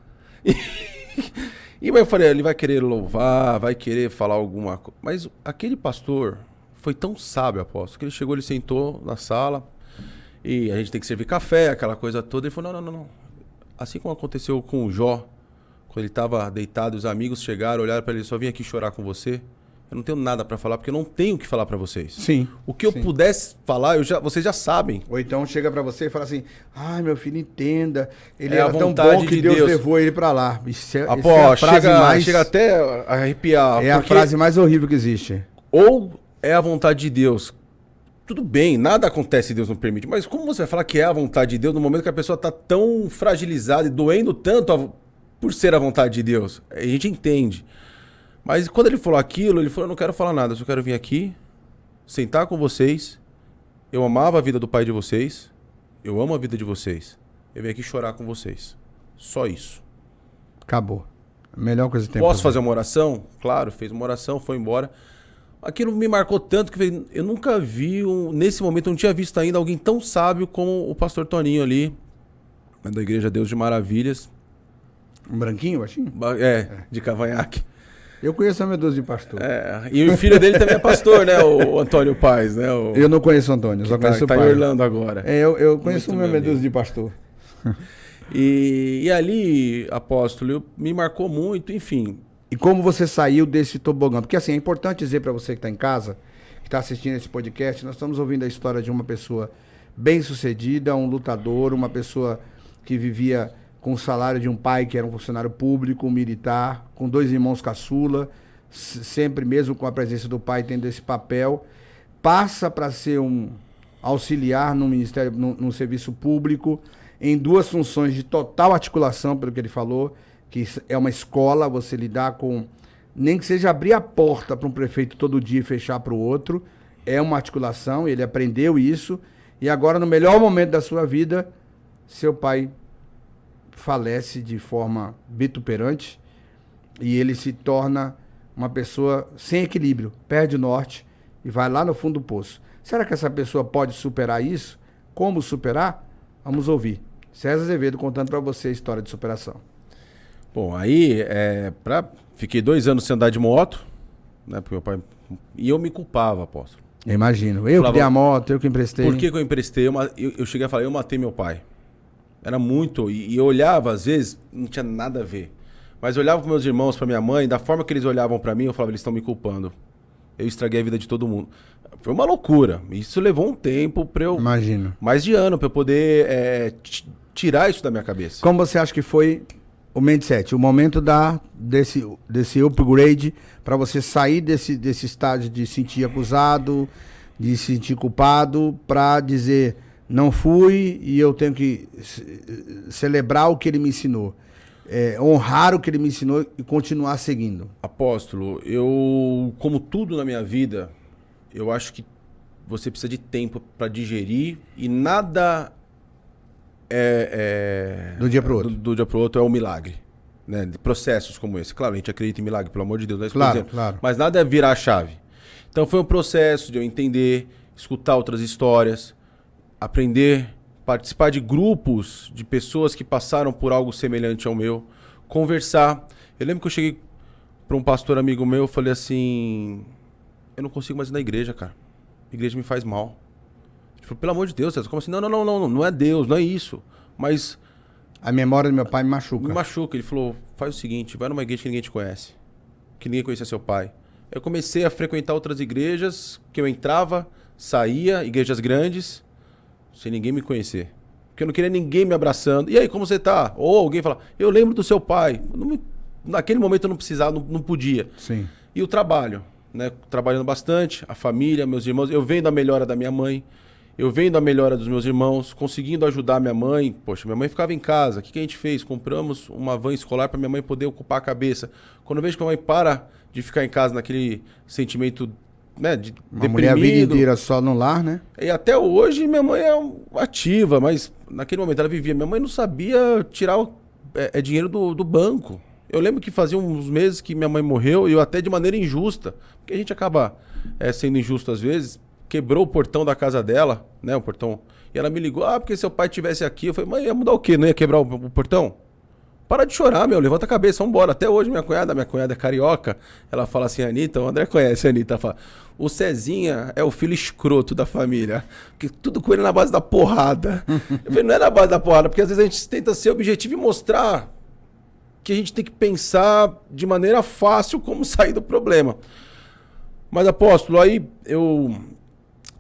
E eu falei: ele vai querer louvar, vai querer falar alguma coisa. Mas aquele pastor foi tão sábio, apóstolo, que ele chegou, ele sentou na sala e a gente tem que servir café, aquela coisa toda. Ele falou: não. Assim como aconteceu com o Jó, quando ele estava deitado, os amigos chegaram, olharam para ele: só vim aqui chorar com você. Eu não tenho nada para falar, porque eu não tenho o que falar para vocês. Sim. O que eu pudesse falar, vocês já sabem. Ou então chega para você e fala assim: ai, meu filho, entenda. Ele era tão bom que Deus levou ele para lá. Isso é a frase mais... Chega até a arrepiar. É a frase mais horrível que existe. Ou é a vontade de Deus. Tudo bem, nada acontece se Deus não permite. Mas como você vai falar que é a vontade de Deus no momento que a pessoa está tão fragilizada e doendo tanto por ser a vontade de Deus? A gente entende. Mas quando ele falou aquilo, ele falou: eu não quero falar nada, eu só quero vir aqui, sentar com vocês. Eu amava a vida do pai de vocês, eu amo a vida de vocês. Eu vim aqui chorar com vocês. Só isso. Acabou. A melhor coisa que tem. Posso fazer uma oração? Claro, fez uma oração, foi embora. Aquilo me marcou tanto que eu nunca vi, nesse momento, eu não tinha visto ainda alguém tão sábio como o pastor Toninho ali, da Igreja Deus de Maravilhas. Um branquinho, baixinho? De cavanhaque. Eu conheço a meia dúzia de pastor. E o filho dele também é pastor, né? O Antônio Paes, né? Eu não conheço o Antônio, só conheço o pai. Tá em Orlando agora. Eu conheço uma meia dúzia de pastor. E ali, apóstolo, me marcou muito, enfim. E como você saiu desse tobogã? Porque assim, é importante dizer para você que está em casa, que está assistindo esse podcast, nós estamos ouvindo a história de uma pessoa bem-sucedida, um lutador, uma pessoa que vivia com o salário de um pai que era um funcionário público, um militar, com 2 irmãos caçula, sempre mesmo com a presença do pai tendo esse papel, passa para ser um auxiliar no ministério, no serviço público, em 2 funções de total articulação, pelo que ele falou, que é uma escola, você lidar com, nem que seja abrir a porta para um prefeito todo dia e fechar para o outro, é uma articulação, ele aprendeu isso, e agora no melhor momento da sua vida, seu pai falece de forma vituperante, e ele se torna uma pessoa sem equilíbrio, perde o norte e vai lá no fundo do poço. Será que essa pessoa pode superar isso? Como superar? Vamos ouvir. César Azevedo contando para você a história de superação. Bom, aí, fiquei 2 anos sem andar de moto, né, porque meu pai... E eu me culpava, apóstolo. Eu imagino. Eu que dei a moto, eu que emprestei. Por que eu emprestei? Eu cheguei a falar, eu matei meu pai. Era muito... E eu olhava, às vezes, não tinha nada a ver. Mas eu olhava para meus irmãos, para minha mãe, da forma que eles olhavam para mim, eu falava, eles estão me culpando. Eu estraguei a vida de todo mundo. Foi uma loucura. Isso levou um tempo para eu... Imagino. Mais de ano, para eu poder tirar isso da minha cabeça. Como você acha que foi o mindset, o momento desse upgrade para você sair desse estágio de sentir acusado, de sentir culpado, para dizer, não fui e eu tenho que celebrar o que ele me ensinou, honrar o que ele me ensinou e continuar seguindo? Apóstolo, eu, como tudo na minha vida, eu acho que você precisa de tempo para digerir e nada... do dia pro outro. Do dia pro outro é um milagre. Né? De processos como esse. Claro, a gente acredita em milagre, pelo amor de Deus. Não é isso claro, claro. Mas nada é virar a chave. Então foi um processo de eu entender, escutar outras histórias, aprender, participar de grupos de pessoas que passaram por algo semelhante ao meu, conversar. Eu lembro que eu cheguei para um pastor amigo meu e falei assim, eu não consigo mais ir na igreja, cara. A igreja me faz mal. Ele falou, pelo amor de Deus, como assim? Não é Deus, não é isso. Mas... a memória do meu pai me machuca. Me machuca. Ele falou, faz o seguinte, vai numa igreja que ninguém te conhece. Que ninguém conhecia seu pai. Eu comecei a frequentar outras igrejas, que eu entrava, saía, igrejas grandes, sem ninguém me conhecer. Porque eu não queria ninguém me abraçando. E aí, como você tá? Ou alguém fala, eu lembro do seu pai. Naquele momento eu não precisava, não podia. Sim. E o trabalho, né? Trabalhando bastante, a família, meus irmãos. Eu venho da melhora da minha mãe. Eu venho da melhora dos meus irmãos, conseguindo ajudar minha mãe. Poxa, minha mãe ficava em casa. O que a gente fez? Compramos uma van escolar para minha mãe poder ocupar a cabeça. Quando eu vejo que a mãe para de ficar em casa naquele sentimento, né, de uma mulher a vida inteira só no lar, né? E até hoje minha mãe é ativa, mas naquele momento ela vivia. Minha mãe não sabia tirar dinheiro do banco. Eu lembro que fazia uns meses que minha mãe morreu e eu até de maneira injusta. Porque a gente acaba sendo injusto às vezes. Quebrou o portão da casa dela, né, o portão. E ela me ligou, porque seu pai estivesse aqui. Eu falei, mãe, ia mudar o quê? Não ia quebrar o portão? Para de chorar, meu, levanta a cabeça, vamos embora. Até hoje minha cunhada é carioca, ela fala assim, Anitta, o André conhece a Anitta, fala, o Cezinha é o filho escroto da família, que tudo com ele na base da porrada. Eu falei, não é na base da porrada, porque às vezes a gente tenta ser objetivo e mostrar que a gente tem que pensar de maneira fácil como sair do problema. Mas, apóstolo, aí eu...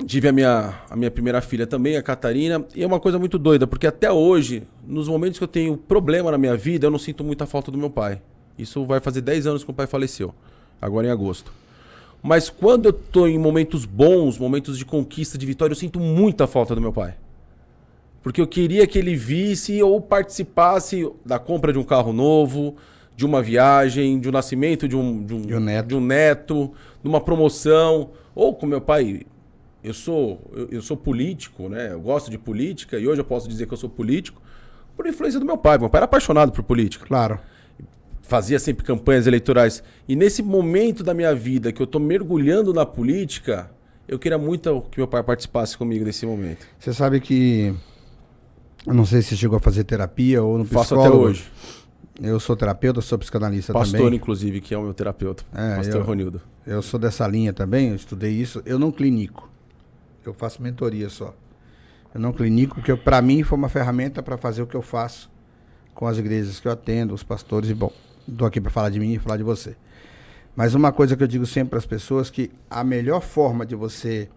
tive a minha primeira filha também, a Catarina, e é uma coisa muito doida, porque até hoje, nos momentos que eu tenho problema na minha vida, eu não sinto muita falta do meu pai. Isso vai fazer 10 anos que o pai faleceu, agora em agosto. Mas quando eu tô em momentos bons, momentos de conquista, de vitória, eu sinto muita falta do meu pai. Porque eu queria que ele visse ou participasse da compra de um carro novo, de uma viagem, de um nascimento de um neto, de uma promoção, ou com meu pai... Eu sou político, né? Eu gosto de política e hoje eu posso dizer que eu sou político por influência do meu pai. Meu pai era apaixonado por política. Claro. Fazia sempre campanhas eleitorais. E nesse momento da minha vida que eu estou mergulhando na política, eu queria muito que meu pai participasse comigo nesse momento. Você sabe que... eu não sei se chegou a fazer terapia ou no psicólogo. Faço até hoje. Eu sou terapeuta, sou psicanalista também. Pastor, inclusive, que é o meu terapeuta. Pastor Ronildo. Eu sou dessa linha também, eu estudei isso. Eu não clinico. Eu faço mentoria só. Eu não clinico, porque para mim foi uma ferramenta para fazer o que eu faço. com as igrejas que eu atendo, os pastores, e bom, estou aqui para falar de mim e falar de você. Mas uma coisa que eu digo sempre para as pessoas, que a melhor forma de você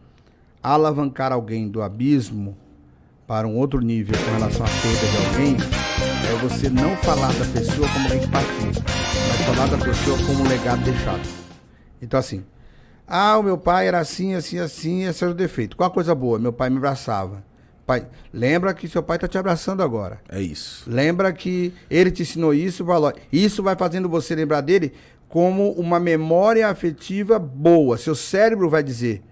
alavancar alguém do abismo para um outro nível com relação à perda de alguém, é você não falar da pessoa como alguém que partiu, mas falar da pessoa como um legado deixado. Então assim, o meu pai era assim, assim, assim, esse era o defeito. Qual a coisa boa? Meu pai me abraçava. Pai, lembra que seu pai está te abraçando agora. É isso. Lembra que ele te ensinou isso, valor. Isso vai fazendo você lembrar dele como uma memória afetiva boa. Seu cérebro vai dizer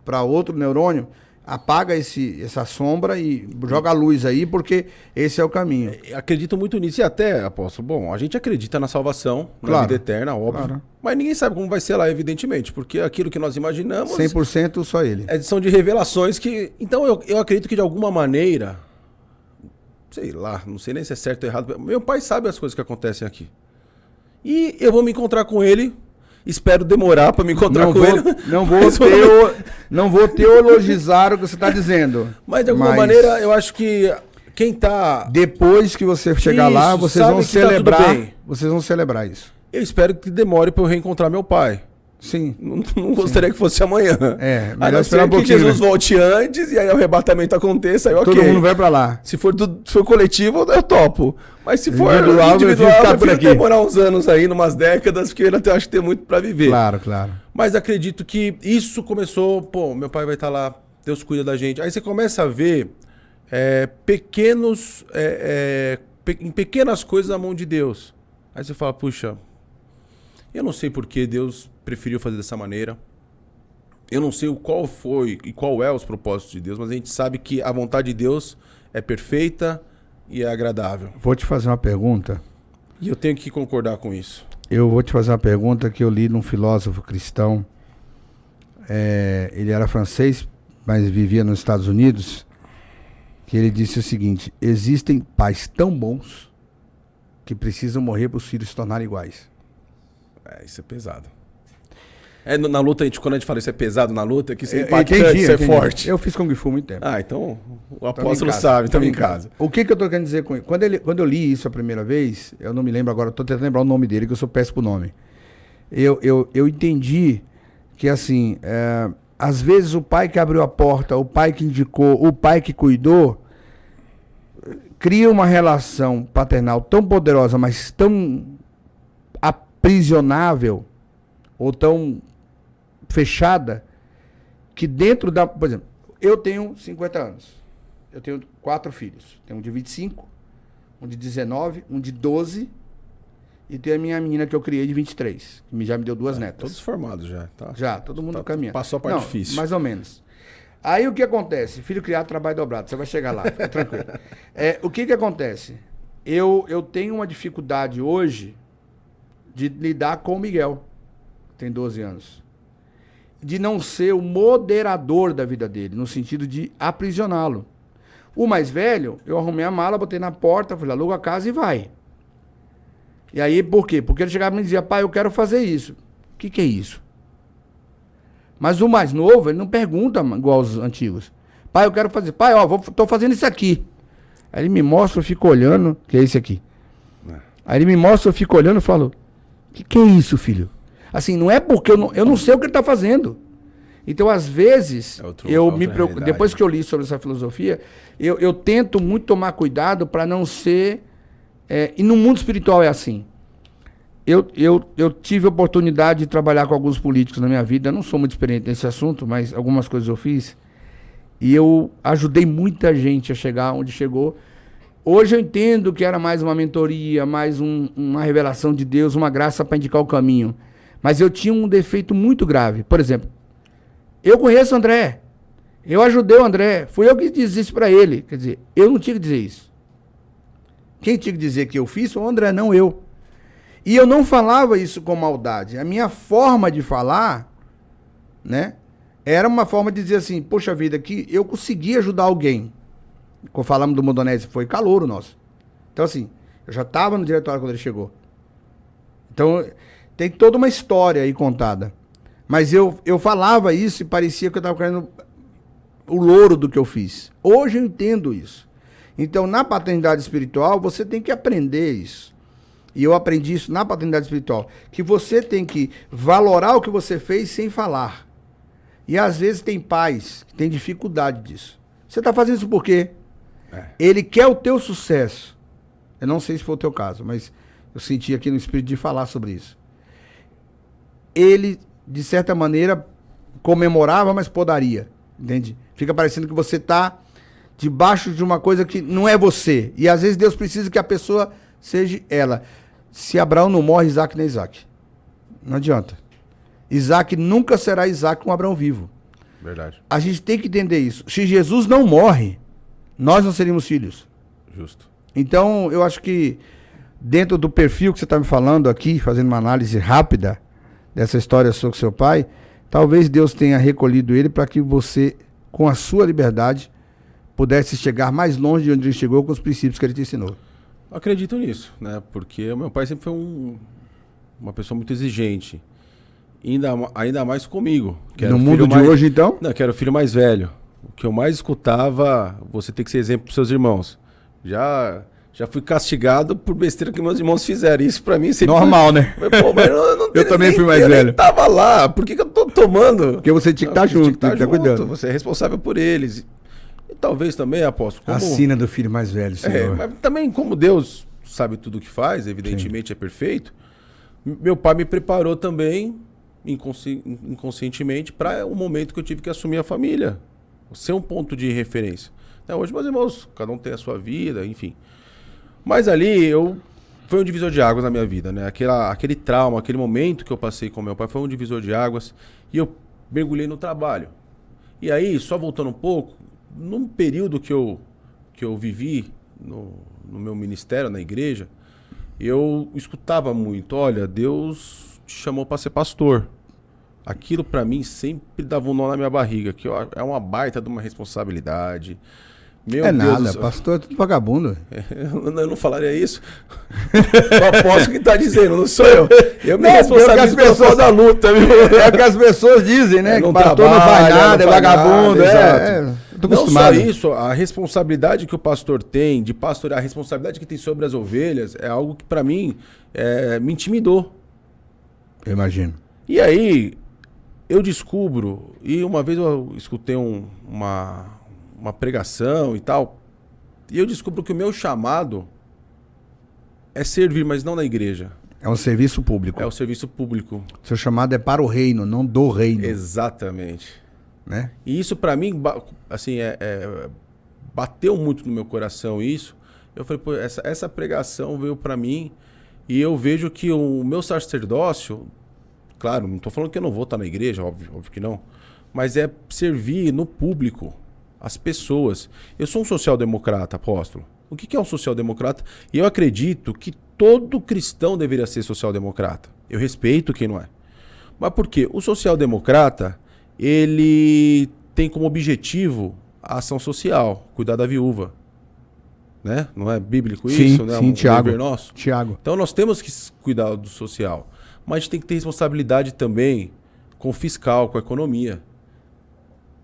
para outro neurônio, apaga essa sombra e joga a luz aí, porque esse é o caminho. Acredito muito nisso. E até, apóstolo, bom, a gente acredita na salvação, na vida eterna, óbvio. Claro. Mas ninguém sabe como vai ser lá, evidentemente, porque aquilo que nós imaginamos... 100% só ele. São de revelações que... Então eu acredito que de alguma maneira, sei lá, não sei nem se é certo ou errado, meu pai sabe as coisas que acontecem aqui. E eu vou me encontrar com ele. Espero demorar para me encontrar com ele. Não vou teologizar o que você está dizendo. Mas de alguma maneira, eu acho que quem tá... Depois que você chegar lá, vocês vão celebrar. Vocês vão celebrar isso. Eu espero que demore para eu reencontrar meu pai. Sim. Não gostaria que fosse amanhã. Melhor esperar um pouquinho. Que Jesus volte antes e aí o arrebatamento aconteça, aí ok. Todo mundo vai para lá. Se for coletivo, eu topo. Mas se for individual, eu prefiro demorar uns anos aí, umas décadas, porque eu até acho que tem muito para viver. Claro, claro. Mas acredito que isso começou, meu pai vai estar lá, Deus cuida da gente. Aí você começa a ver em pequenas coisas a mão de Deus. Aí você fala, puxa, eu não sei por que Deus preferiu fazer dessa maneira. Eu não sei qual foi e qual é os propósitos de Deus, mas a gente sabe que a vontade de Deus é perfeita e é agradável. Vou te fazer uma pergunta. E eu tenho que concordar com isso. Eu vou te fazer uma pergunta que eu li num filósofo cristão. Ele era francês, mas vivia nos Estados Unidos. Que ele disse o seguinte: existem pais tão bons que precisam morrer para os filhos se tornarem iguais. Isso é pesado. Na luta, quando a gente fala isso é pesado na luta, que isso é impactante, isso é forte. Eu fiz Kung Fu há muito tempo. Então o apóstolo sabe, estamos em casa. O que eu tô querendo dizer com isso? Quando eu li isso a primeira vez, eu não me lembro agora, estou tentando lembrar o nome dele, que eu sou péssimo pro nome. Eu entendi que, assim, às vezes o pai que abriu a porta, o pai que indicou, o pai que cuidou, cria uma relação paternal tão poderosa, mas tão aprisionável, ou tão fechada, que dentro da... Por exemplo, eu tenho 50 anos. Eu tenho 4 filhos. Tenho um de 25, um de 19, um de 12, e tenho a minha menina que eu criei de 23, que já me deu 2 netas. Todos formados já, tá? Já, todo mundo caminhando. Passou a parte difícil. Mais ou menos. Aí o que acontece? Filho criado, trabalho dobrado. Você vai chegar lá, fica tranquilo. O que acontece? Eu tenho uma dificuldade hoje de lidar com o Miguel, que tem 12 anos. De não ser o moderador da vida dele, no sentido de aprisioná-lo. O mais velho, eu arrumei a mala, botei na porta, falei, aluga a casa e vai. E aí, por quê? Porque ele chegava e me dizia, pai, eu quero fazer isso. O que é isso? Mas o mais novo, ele não pergunta igual aos antigos. Pai, eu quero fazer. Pai, tô fazendo isso aqui. Aí ele me mostra, eu fico olhando, que é esse aqui. Aí ele me mostra, eu fico olhando e falo, o que é isso, filho? Assim, não é porque eu não sei o que ele está fazendo. Então, às vezes, eu me preocupo, depois que eu li sobre essa filosofia, eu tento muito tomar cuidado para não ser... e no mundo espiritual é assim. Eu tive a oportunidade de trabalhar com alguns políticos na minha vida. Eu não sou muito experiente nesse assunto, mas algumas coisas eu fiz. E eu ajudei muita gente a chegar onde chegou. Hoje eu entendo que era mais uma mentoria, mais uma revelação de Deus, uma graça para indicar o caminho. Mas eu tinha um defeito muito grave. Por exemplo, eu conheço o André. Eu ajudei o André. Fui eu que disse isso para ele. Quer dizer, eu não tinha que dizer isso. Quem tinha que dizer que eu fiz foi o André, não eu. E eu não falava isso com maldade. A minha forma de falar, né, era uma forma de dizer assim, poxa vida, que eu consegui ajudar alguém. Quando falamos do Mondonese, foi calouro nosso. Então assim, eu já estava no diretório quando ele chegou. Então, tem toda uma história aí contada. Mas eu falava isso e parecia que eu estava querendo o louro do que eu fiz. Hoje eu entendo isso. Então, na paternidade espiritual, você tem que aprender isso. E eu aprendi isso na paternidade espiritual. Que você tem que valorar o que você fez sem falar. E às vezes tem pais que têm dificuldade disso. Você está fazendo isso por quê? Ele quer o teu sucesso. Eu não sei se foi o teu caso, mas eu senti aqui no espírito de falar sobre isso. Ele, de certa maneira, comemorava, mas podaria. Entende? Fica parecendo que você está debaixo de uma coisa que não é você. E às vezes Deus precisa que a pessoa seja ela. Se Abraão não morre, Isaac não é Isaac. Não adianta. Isaac nunca será Isaac com Abraão vivo. Verdade. A gente tem que entender isso. Se Jesus não morre, nós não seríamos filhos. Justo. Então, eu acho que dentro do perfil que você está me falando aqui, fazendo uma análise rápida dessa história sobre seu pai, talvez Deus tenha recolhido ele para que você, com a sua liberdade, pudesse chegar mais longe de onde ele chegou com os princípios que ele te ensinou. Acredito nisso, né? Porque o meu pai sempre foi uma pessoa muito exigente. Ainda mais comigo. Que era no mundo de hoje, então? Não, que era o filho mais velho. O que eu mais escutava, você tem que ser exemplo para seus irmãos. Já fui castigado por besteira que meus irmãos fizeram. Isso pra mim sempre normal, né? Pô, mas eu eu também fui mais velho. Eu tava lá. Por que eu tô tomando? Porque você tinha que estar junto, tem que estar cuidando. Você é responsável por eles. E talvez também, apóstolo. A sina do filho mais velho, senhor. Mas também, como Deus sabe tudo o que faz, evidentemente é perfeito, meu pai me preparou também, inconscientemente, para o momento que eu tive que assumir a família. Ser um ponto de referência. Hoje, meus irmãos, cada um tem a sua vida, enfim. Mas ali, foi um divisor de águas na minha vida, né? Aquele trauma, aquele momento que eu passei com meu pai foi um divisor de águas e eu mergulhei no trabalho. E aí, só voltando um pouco, num período que eu vivi no meu ministério, na igreja, eu escutava muito, olha, Deus te chamou para ser pastor. Aquilo para mim sempre dava um nó na minha barriga, que é uma baita de uma responsabilidade. Meu Deus nada, pastor é tudo vagabundo. Eu não falaria isso. Eu aposto que tá dizendo, não sou eu. Eu me responsabilizo pela pessoas da luta. É o que as pessoas dizem, né? Que o pastor não faz nada, é vagabundo. Não só isso, a responsabilidade que o pastor tem de pastorear, a responsabilidade que tem sobre as ovelhas é algo que para mim me intimidou. Eu imagino. E aí eu descubro, e uma vez eu escutei uma pregação e tal, e eu descubro que o meu chamado é servir, mas não na igreja. É um serviço público. É o serviço público. Seu chamado é para o reino, não do reino. Exatamente. Né? E isso para mim, assim, bateu muito no meu coração isso. Eu falei, pô, essa pregação veio para mim e eu vejo que o meu sacerdócio, claro, não tô falando que eu não vou estar na igreja, óbvio que não, mas é servir no público as pessoas. Eu sou um social-democrata, apóstolo. O que é um social-democrata? E eu acredito que todo cristão deveria ser social-democrata. Eu respeito quem não é. Mas por quê? O social-democrata, ele tem como objetivo a ação social, cuidar da viúva. Né? Não é bíblico isso? Né? Sim, Tiago. Nosso. Tiago. Então nós temos que cuidar do social. Mas a gente tem que ter responsabilidade também com o fiscal, com a economia.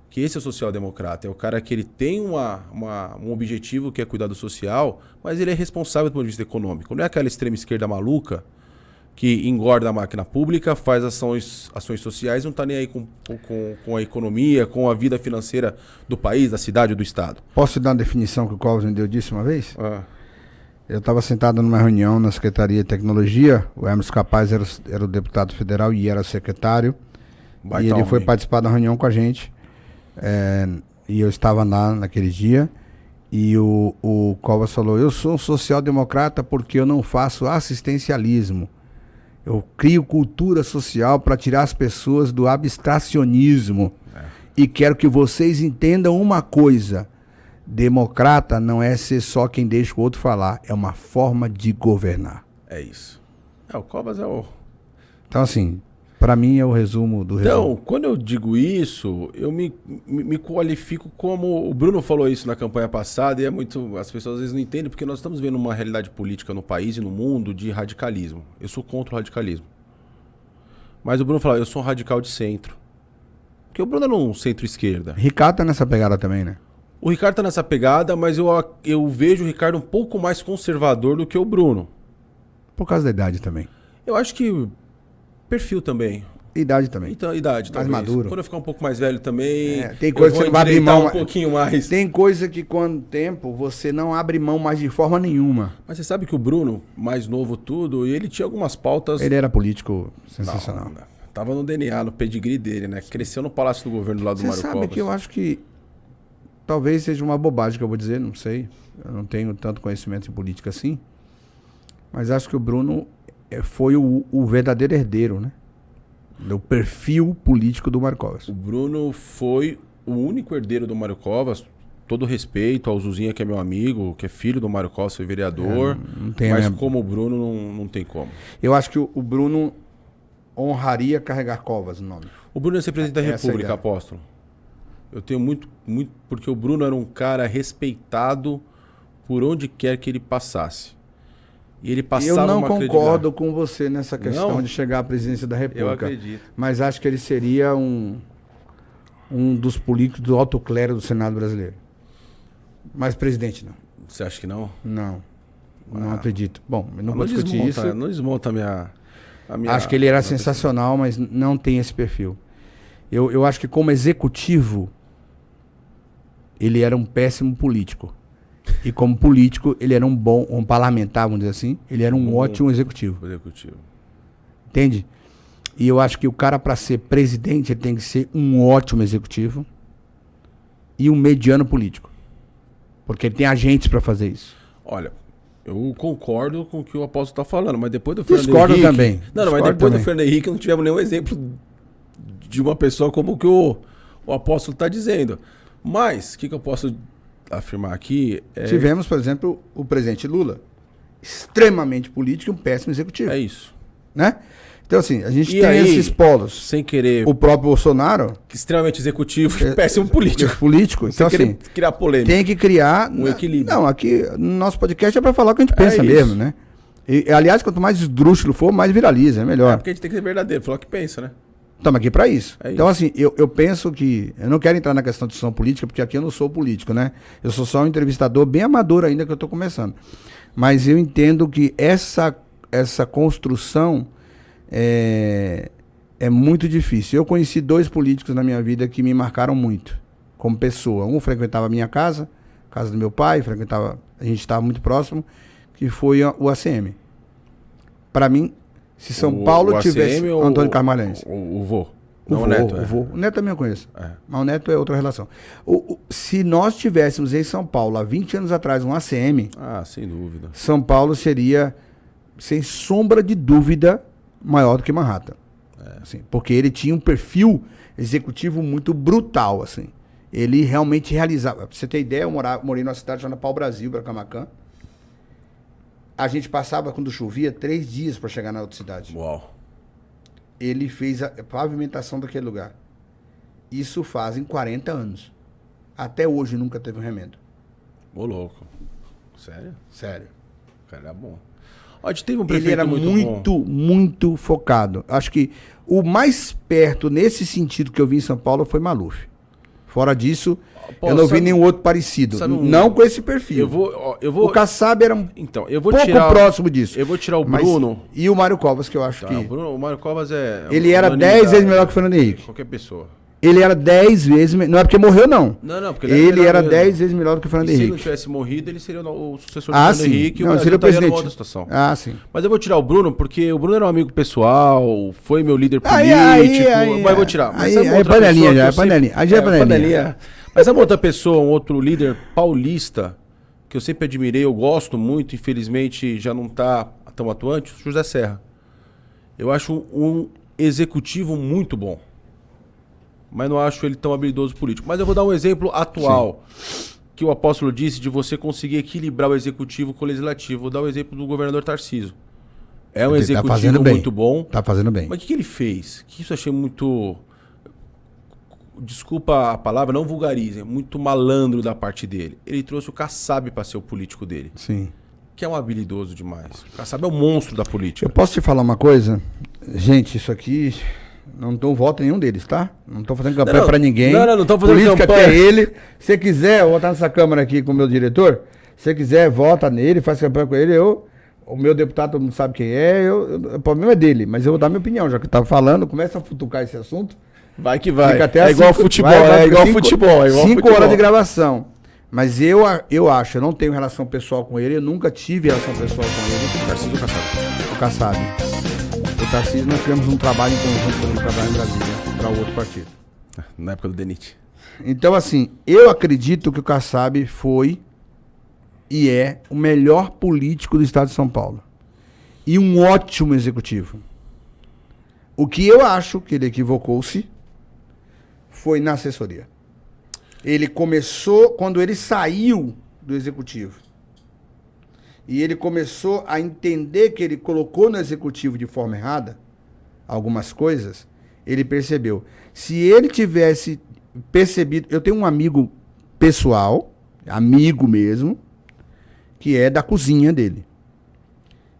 Que esse é o social-democrata. É o cara que ele tem um objetivo que é cuidar do social, mas ele é responsável do ponto de vista econômico. Não é aquela extrema esquerda maluca que engorda a máquina pública, faz ações sociais, não está nem aí com a economia, com a vida financeira do país, da cidade ou do estado. Posso te dar uma definição que o Clóvis me disse uma vez? Eu estava sentado numa reunião na Secretaria de Tecnologia, o Hermes Capaz era o deputado federal e era secretário, e ele foi participar da reunião com a gente, e eu estava lá naquele dia, e o Covas falou, eu sou um social-democrata porque eu não faço assistencialismo. Eu crio cultura social para tirar as pessoas do abstracionismo. E quero que vocês entendam uma coisa. Democrata não é ser só quem deixa o outro falar. É uma forma de governar. É isso. O Covas é o... Então, assim, para mim é o resumo do resumo. Então, quando eu digo isso, eu me qualifico como... O Bruno falou isso na campanha passada e é muito... As pessoas às vezes não entendem porque nós estamos vendo uma realidade política no país e no mundo de radicalismo. Eu sou contra o radicalismo. Mas o Bruno falou, eu sou um radical de centro. Porque o Bruno é um centro-esquerda. Ricardo tá nessa pegada também, né? O Ricardo tá nessa pegada, mas eu vejo o Ricardo um pouco mais conservador do que o Bruno. Por causa da idade também. Eu acho que perfil também. Idade também. Então, idade Mais talvez. maduro. Quando eu ficar um pouco mais velho também, tem coisa que você não vai abrir mão um pouquinho mais. Tem coisa que com o tempo você não abre mão mais de forma nenhuma. Mas você sabe que o Bruno, mais novo tudo, ele tinha algumas pautas... Ele era político sensacional. Não, tava no DNA, no pedigree dele, né? Cresceu no Palácio do Governo do lado do Mário Covas. Você sabe que eu acho que talvez seja uma bobagem que eu vou dizer, não sei. Eu não tenho tanto conhecimento em política assim. Mas acho que o Bruno foi o verdadeiro herdeiro, né? Do perfil político do Mário Covas. O Bruno foi o único herdeiro do Mário Covas. Todo respeito ao Zuzinha, que é meu amigo, que é filho do Mário Covas, foi vereador. Não tem, mas né? como o Bruno, não tem como. Eu acho que o Bruno honraria carregar Covas no nome. O Bruno ia ser presidente da Essa é a República, ideia. apóstolo. Eu tenho muito... Porque o Bruno era um cara respeitado por onde quer que ele passasse. E ele passava Eu não uma concordo com você nessa questão Não? de chegar à presidência da República. Eu acredito. Mas acho que ele seria um dos políticos do alto clero do Senado brasileiro. Mas presidente não. Você acha que não? Não acredito. Bom, eu não vou Não discutir desmonta, isso. Não desmonta a minha... Acho que ele era sensacional, mas não tem esse perfil. Eu acho que como executivo, ele era um péssimo político. E como político, ele era um parlamentar, vamos dizer assim, ele era um ótimo executivo. Entende? E eu acho que o cara, para ser presidente, ele tem que ser um ótimo executivo e um mediano político. Porque ele tem agentes para fazer isso. Olha, eu concordo com o que o apóstolo está falando, mas depois do Fernando Discordo Henrique... também. Não, mas Discordo depois também. do Fernando Henrique não tivemos nenhum exemplo de uma pessoa como o que o apóstolo está dizendo. Mas, o que eu posso afirmar aqui é... Tivemos, por exemplo, o presidente Lula, extremamente político e um péssimo executivo. É isso. Né? Então, assim, a gente E tem aí, esses polos. Sem querer... O próprio Bolsonaro... Extremamente executivo e péssimo político. Político. Então, Sem querer assim, criar polêmica. tem que criar... Um equilíbrio. Não, aqui, no nosso podcast é para falar o que a gente pensa isso. mesmo, né? E, aliás, quanto mais esdrúxulo for, mais viraliza, é melhor. É porque a gente tem que ser verdadeiro, falar o que pensa, né? Estamos aqui para isso. É Então, isso. assim, eu penso que... Eu não quero entrar na questão de discussão política, porque aqui eu não sou político, né? Eu sou só um entrevistador bem amador ainda, que eu estou começando. Mas eu entendo que essa construção é muito difícil. Eu conheci 2 políticos na minha vida que me marcaram muito, como pessoa. Um frequentava a minha casa do meu pai, a gente estava muito próximo, que foi o ACM. Para mim, se São Paulo ACM tivesse... ou Antônio Carmalense. O vô. O Não, vô, o Neto. o vô. O Neto também eu conheço. É. Mas o Neto é outra relação. Se nós tivéssemos em São Paulo, há 20 anos atrás, um ACM, Ah, sem dúvida. São Paulo seria, sem sombra de dúvida, maior do que Manhattan. Assim, porque ele tinha um perfil executivo muito brutal. Assim. Ele realmente realizava. Pra você ter ideia, eu morei numa cidade chamada Pau-Brasil, Bracamacã. A gente passava, quando chovia, 3 dias para chegar na outra cidade. Uau. Ele fez a pavimentação daquele lugar. Isso fazem 40 anos. Até hoje nunca teve um remendo. Ô, louco. Sério? Sério. O cara era bom. Ó, a gente teve um Ele prefeito era muito focado. Acho que o mais perto nesse sentido que eu vi em São Paulo foi Maluf. Fora disso, Pô, eu não vi sabe- nenhum outro parecido. sabe um- Não com esse perfil. Eu vou... O Kassab era um Então, eu vou pouco tirar... próximo disso. Eu vou tirar o Mas- Bruno. E o Mário Covas, que eu acho Tá, que... o Mário Covas é... Ele era unanimidade. 10 vezes melhor que o Fernando Henrique. Qualquer pessoa. Ele era 10 vezes... Não é porque morreu, não. Não, porque Ele melhor era mesmo. 10 vezes melhor do que o E Fernando se ele não Henrique. tivesse morrido, ele seria o sucessor do Ah, Fernando sim. Henrique. Não, E o seria o Brasil estaria numa presidente. outra situação. Ah, sim. Mas eu vou tirar o Bruno, porque o Bruno era um amigo pessoal, foi meu líder político. Aí, mas eu vou tirar. Mas Aí, sabe uma é outra panelinha pessoa já, que é eu sempre- panelinha. Aí já é panelinha. Mas sabe uma outra pessoa, um outro líder paulista, que eu sempre admirei, eu gosto muito, infelizmente já não está tão atuante, o José Serra. Eu acho um executivo muito bom. Mas não acho ele tão habilidoso político. Mas eu vou dar um exemplo atual. Que o apóstolo disse de você conseguir equilibrar o executivo com o legislativo. Vou dar o exemplo do governador Tarcísio. É um Ele tá executivo fazendo bem. muito bom. Tá fazendo bem. Mas o que ele fez? Que isso eu achei muito... Desculpa a palavra, não vulgarizem. Muito malandro da parte dele. Ele trouxe o Kassab para ser o político dele. Sim. Que é um habilidoso demais. O Kassab é o monstro da política. Eu posso te falar uma coisa? Gente, isso aqui Não dou voto a nenhum deles, tá? Não tô fazendo campanha pra ninguém. Não tô fazendo Política campanha. até ele. Se quiser, eu vou estar nessa câmara aqui com o meu diretor. Se quiser, vota nele, faz campanha com ele. O meu deputado, todo mundo sabe quem é. O problema é dele, mas eu vou dar minha opinião, já que eu tava falando. Começa a futucar esse assunto. Vai que vai. Fica até É às igual cinco- futebol, vai é igual cinco- futebol. É igual 5 futebol. horas de gravação. Mas eu acho, eu não tenho relação pessoal com ele, eu nunca tive relação pessoal com ele. Tarcísio ou Kassab? O Kassab. O Tarcísio, nós tivemos um trabalho em conjunto quando ele trabalhava em Brasília, para o outro partido. Na época do DENIT. Então, assim, eu acredito que o Kassab foi e é o melhor político do estado de São Paulo. E um ótimo executivo. O que eu acho que ele equivocou-se foi na assessoria. Ele começou, quando ele saiu do executivo, e ele começou a entender que ele colocou no executivo de forma errada algumas coisas, ele percebeu. Se ele tivesse percebido... Eu tenho um amigo pessoal, amigo mesmo, que é da cozinha dele.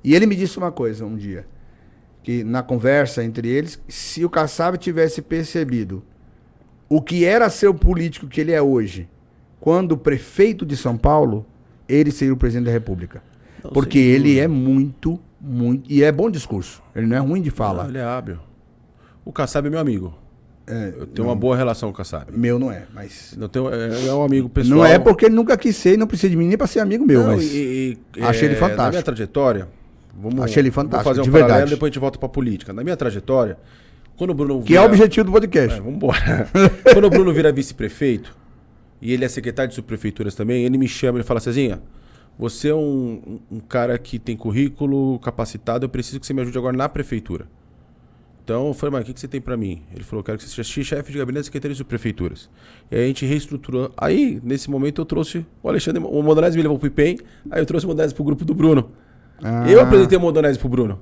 E ele me disse uma coisa um dia, que na conversa entre eles, se o Kassab tivesse percebido o que era ser o político que ele é hoje, quando prefeito de São Paulo, ele seria o presidente da República. Não, porque sem ele dúvida. é muito, e é bom discurso. Ele não é ruim de fala. Não, ele é hábil. O Kassab é meu amigo. Eu tenho uma boa relação com o Kassab. Meu não é, mas... É um amigo pessoal. Não é porque ele nunca quis ser e não precisa de mim nem pra ser amigo meu, Não, mas... achei ele fantástico. Na minha trajetória... Achei ele fantástico, Vou fazer um de paralelo, verdade. depois a gente volta pra política. Na minha trajetória, quando o Bruno Que é o objetivo do podcast. Vambora. Quando o Bruno vira vice-prefeito, e ele é secretário de subprefeituras também, ele me chama e fala, Cezinha, você é um cara que tem currículo capacitado, eu preciso que você me ajude agora na prefeitura. Então eu falei, mas o que você tem pra mim? Ele falou, quero que você seja chefe de gabinete da Secretaria de Subprefeituras. E aí a gente reestruturou. Aí, nesse momento, eu trouxe o Alexandre, o Modonese me levou pro IPEM, aí eu trouxe o Modonese pro grupo do Bruno. Eu apresentei o Modonese pro Bruno.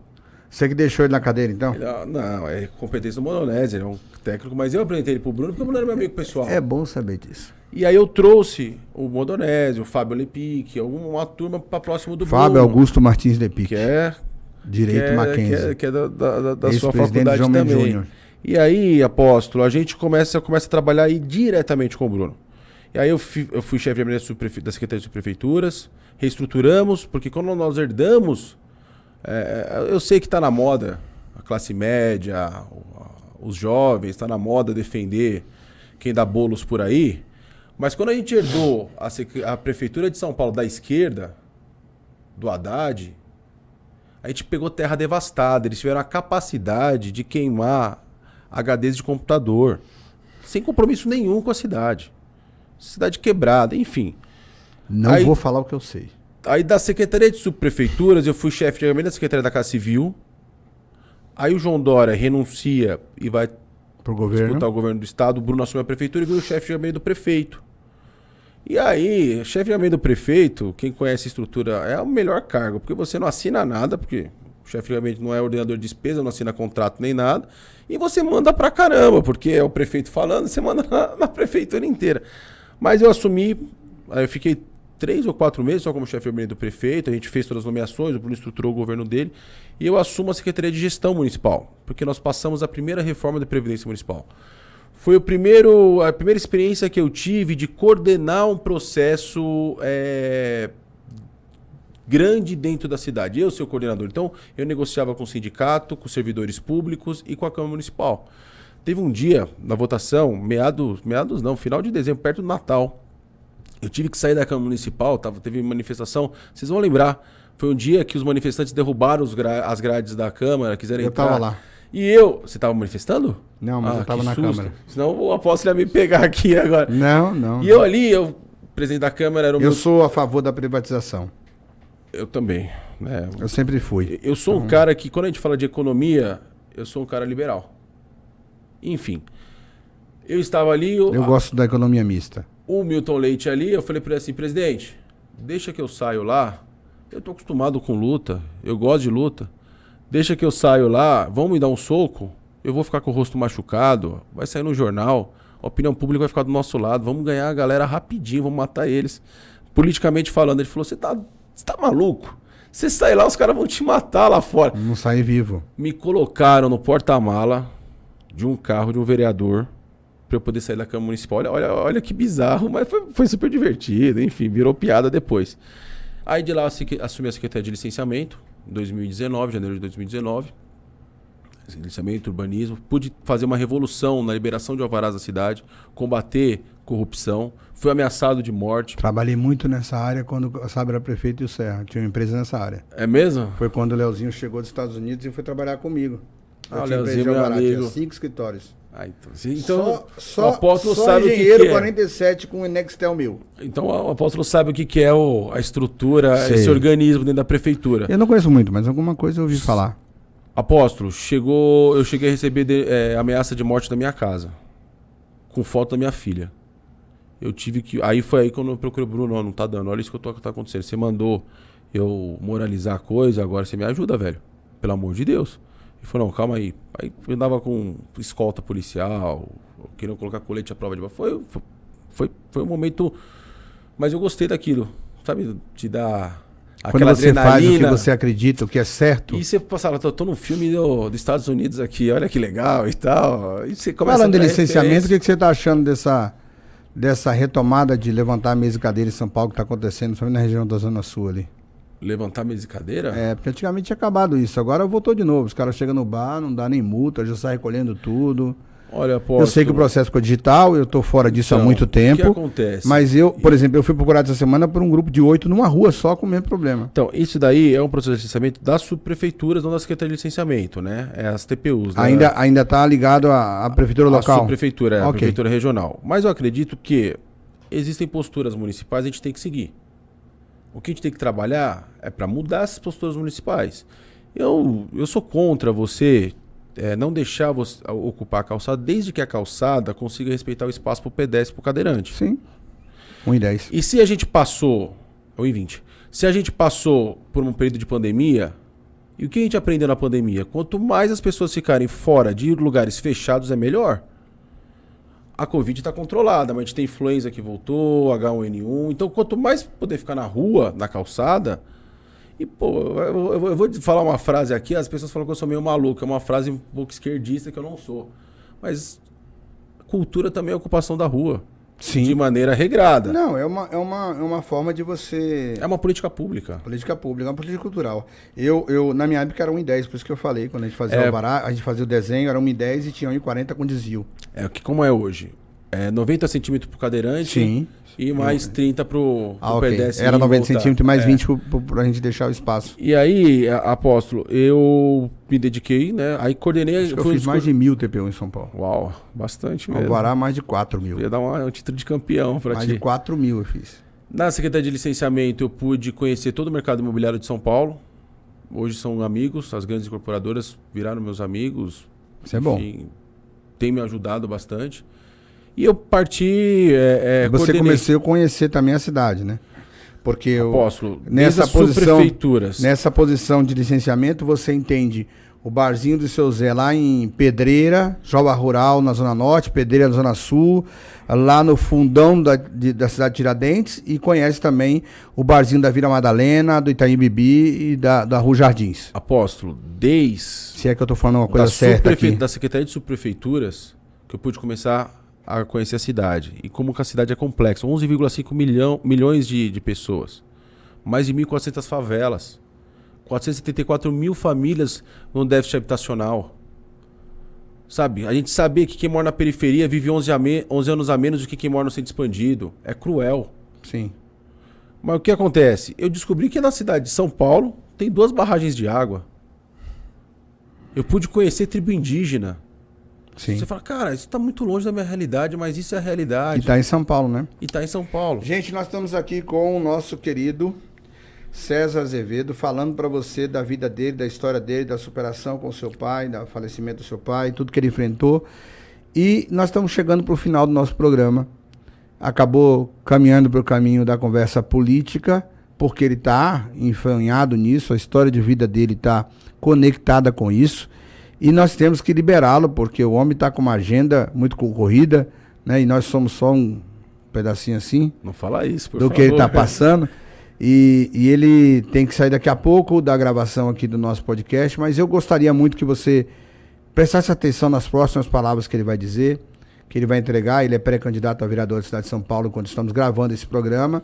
Você que deixou ele na cadeira, então? Não, é competência do Modonese, ele é um técnico, mas eu apresentei ele pro Bruno porque o Bruno era meu amigo pessoal. É bom saber disso. E aí eu trouxe o Modonese, o Fábio Lepic, uma turma pra próximo do Fábio Bruno. Augusto Martins de Pique. Que é... Direito Mackenzie. Que é da sua Ex-presidente faculdade João Mendes também. Júnior. E aí, Apóstolo, a gente começa a trabalhar aí diretamente com o Bruno. E aí eu fui chefe de gabinete da Secretaria de Subprefeituras, reestruturamos, porque quando nós herdamos, eu sei que está na moda, a classe média, os jovens, está na moda defender quem dá bolos por aí, mas quando a gente herdou a Prefeitura de São Paulo da esquerda, do Haddad, a gente pegou terra devastada, eles tiveram a capacidade de queimar HDs de computador, sem compromisso nenhum com a cidade. Cidade quebrada, enfim. Não Aí- vou falar o que eu sei. Aí da Secretaria de Subprefeituras, eu fui chefe de gabinete da Secretaria da Casa Civil. Aí o João Dória renuncia e vai Pro governo. disputar o governo do estado. O Bruno assume a prefeitura e vira o chefe de gabinete do prefeito. E aí, chefe de gabinete do prefeito, quem conhece a estrutura, é o melhor cargo, porque você não assina nada, porque o chefe de gabinete não é ordenador de despesa, não assina contrato nem nada. E você manda pra caramba, porque é o prefeito falando, você manda na prefeitura inteira. Mas eu assumi, aí eu fiquei 3 ou 4 meses só como chefe de gabinete do prefeito, a gente fez todas as nomeações, o Bruno estruturou o governo dele, e eu assumo a Secretaria de Gestão Municipal, porque nós passamos a primeira reforma da Previdência Municipal. Foi a primeira experiência que eu tive de coordenar um processo grande dentro da cidade. Eu, seu coordenador. Então, eu negociava com o sindicato, com os servidores públicos e com a Câmara Municipal. Teve um dia, na votação, final de dezembro, perto do Natal. Eu tive que sair da Câmara Municipal, teve manifestação. Vocês vão lembrar, foi um dia que os manifestantes derrubaram as grades da Câmara, quiseram Eu entrar. tava lá. E eu... Você tava manifestando? Não, mas eu tava que na susto. Câmara. Senão o Apóstolo ia me pegar aqui agora. Não. E eu ali, o presidente da Câmara era o Eu sou a favor da privatização. Eu também. Né? Eu sempre fui. Eu sou um cara que, quando a gente fala de economia, eu sou um cara liberal. Enfim. Eu estava ali... Eu gosto da economia mista. O Milton Leite ali, eu falei para ele assim, presidente, deixa que eu saio lá. Eu tô acostumado com luta, eu gosto de luta. Deixa que eu saio lá, vão me dar um soco, eu vou ficar com o rosto machucado, vai sair no jornal, a opinião pública vai ficar do nosso lado, vamos ganhar a galera rapidinho, vamos matar eles. Politicamente falando, ele falou, você tá maluco? Você sai lá, os caras vão te matar lá fora. Não sair vivo. Me colocaram no porta-mala de um carro de um vereador para eu poder sair da Câmara Municipal. Olha que bizarro, mas foi super divertido, enfim, virou piada depois. Aí de lá eu assumi a Secretaria de Licenciamento, em 2019, janeiro de 2019. Licenciamento, urbanismo. Pude fazer uma revolução na liberação de alvarás da cidade, combater corrupção. Fui ameaçado de morte. Trabalhei muito nessa área quando o Sábio era prefeito e o Serra. Tinha uma empresa nessa área. É mesmo? Foi quando o Leozinho chegou dos Estados Unidos e foi trabalhar comigo. O Leozinho, meu amigo. Tinha 5 escritórios. Então o apóstolo só sabe engenheiro o que 47 com o Nextel 1000. Então o apóstolo sabe o que é a estrutura, Sei. esse organismo dentro da prefeitura. Eu não conheço muito, mas alguma coisa eu ouvi falar. Apóstolo, eu cheguei a receber ameaça de morte da minha casa, com foto da minha filha. Eu tive que... Foi aí quando eu procurei o Bruno, não tá dando, olha isso que tá acontecendo. Você mandou eu moralizar a coisa, agora você me ajuda, velho. Pelo amor de Deus. Ele falou, não, calma aí. Aí eu andava com escolta policial, querendo colocar colete à prova de bala. Foi um momento... Mas eu gostei daquilo, sabe? Te dar quando aquela você adrenalina. faz o que você acredita, o que é certo. E você passava, tô num filme dos Estados Unidos aqui, olha que legal e tal. E você começa Falando de a dar licenciamento, o referência. que você está achando dessa retomada de levantar a mesa e cadeira em São Paulo que está acontecendo, somente na região da Zona Sul ali? Levantar mesa e cadeira? É, porque antigamente tinha acabado isso, agora voltou de novo. Os caras chegam no bar, não dá nem multa, já sai recolhendo tudo. Olha, apóstolo, Eu sei que o processo ficou digital, eu tô fora disso há muito tempo. O que acontece? Mas por exemplo, eu fui procurado essa semana por um grupo de 8 numa rua só com o mesmo problema. Então, isso daí é um processo de licenciamento das subprefeituras, não da Secretaria de Licenciamento, né? É as TPUs. Né? Ainda tá ligado à prefeitura local? A subprefeitura, a Ok. prefeitura regional. Mas eu acredito que existem posturas municipais, a gente tem que seguir. O que a gente tem que trabalhar é para mudar essas posturas municipais. Eu sou contra você não deixar você ocupar a calçada, desde que a calçada consiga respeitar o espaço para o pedestre e para o cadeirante. Sim. 1,10. E se a gente passou... 1,20. Se a gente passou por um período de pandemia, e o que a gente aprendeu na pandemia? Quanto mais as pessoas ficarem fora de lugares fechados, é melhor. A Covid está controlada, mas a gente tem influenza que voltou, H1N1. Então, quanto mais poder ficar na rua, na calçada... E, pô, eu vou falar uma frase aqui, as pessoas falam que eu sou meio maluco, é uma frase um pouco esquerdista que eu não sou. Mas cultura também é ocupação da rua. Sim. De maneira regrada. Não, é uma forma de você... É uma política pública. Política pública, é uma política cultural. Eu na minha época era 1,10, por isso que eu falei, quando a gente fazia o alvará, a gente fazia o desenho, era 1,10 e tinha 1,40 com desvio. Como é hoje? 90 centímetros pro cadeirante. Sim. E mais 30 pro Ok. pedestre. Era 90 centímetros e mais 20 20 pra gente deixar o espaço. E aí, apóstolo, eu me dediquei, né? Aí coordenei... Eu fiz mais de 1.000 TPU em São Paulo. Uau, bastante mesmo. Alvará mais de 4.000. Ia dar um título de campeão pra Mais ti. de 4.000 eu fiz. Na Secretaria de Licenciamento, eu pude conhecer todo o mercado imobiliário de São Paulo. Hoje são amigos, as grandes incorporadoras viraram meus amigos. Isso é bom. Tem me ajudado bastante. E eu parti... Você começou a conhecer também a cidade, né? Porque Apóstolo, nessa subprefeituras. Nessa posição de licenciamento, você entende o barzinho do seu Zé lá em Pedreira, Joba Rural na Zona Norte, Pedreira na Zona Sul, lá no fundão da cidade de Tiradentes, e conhece também o barzinho da Vila Madalena, do Itaim Bibi e da Rua Jardins. Apóstolo, Se é que eu tô falando uma coisa certa aqui. Da Secretaria de Subprefeituras, que eu pude começar a conhecer a cidade. E como que a cidade é complexa. 11,5 milhões de pessoas. Mais de 1.400 favelas. 474 mil famílias no déficit habitacional. Sabe? A gente sabia que quem mora na periferia vive 11 anos a menos do que quem mora no centro expandido. É cruel. Sim. Mas o que acontece? Eu descobri que na cidade de São Paulo tem 2 barragens de água. Eu pude conhecer tribo indígena. Sim. Você fala, cara, isso tá muito longe da minha realidade, mas isso é a realidade. E tá em São Paulo, né? E tá em São Paulo. Gente, nós estamos aqui com o nosso querido César Azevedo, falando para você da vida dele, da história dele, da superação com o seu pai, do falecimento do seu pai, tudo que ele enfrentou. E nós estamos chegando para o final do nosso programa. Acabou caminhando para o caminho da conversa política, porque ele está enfanhado nisso, a história de vida dele está conectada com isso. E nós temos que liberá-lo, porque o homem está com uma agenda muito concorrida, né? E nós somos só um pedacinho assim. Não fala isso, por do favor. que ele está passando. E ele tem que sair daqui a pouco da gravação aqui do nosso podcast, mas eu gostaria muito que você prestasse atenção nas próximas palavras que ele vai dizer, que ele vai entregar. Ele é pré-candidato a vereador da cidade de São Paulo quando estamos gravando esse programa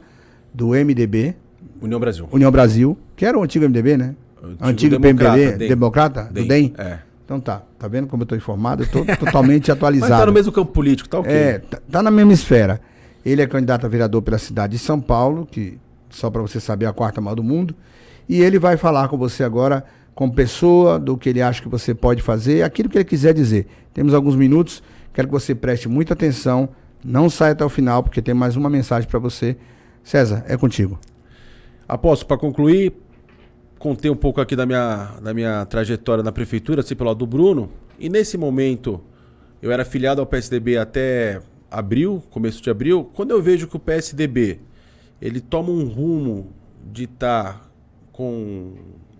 do MDB. União Brasil. União Brasil, que era o antigo MDB, né? Antigo PMDB, Democrata? Do DEM? É. Então tá vendo como eu tô informado? Eu tô totalmente atualizado. Mas tá no mesmo campo político, tá ok. Tá na mesma esfera. Ele é candidato a vereador pela cidade de São Paulo, que só para você saber, é a quarta maior do mundo. E ele vai falar com você agora, como pessoa, do que ele acha que você pode fazer, aquilo que ele quiser dizer. Temos alguns minutos, quero que você preste muita atenção, não saia até o final, porque tem mais uma mensagem para você. César, é contigo. Apóstolo, para concluir, contei um pouco aqui da minha trajetória na prefeitura, assim, pelo lado do Bruno, e nesse momento eu era filiado ao PSDB até abril, começo de abril. Quando eu vejo que o PSDB ele toma um rumo de estar com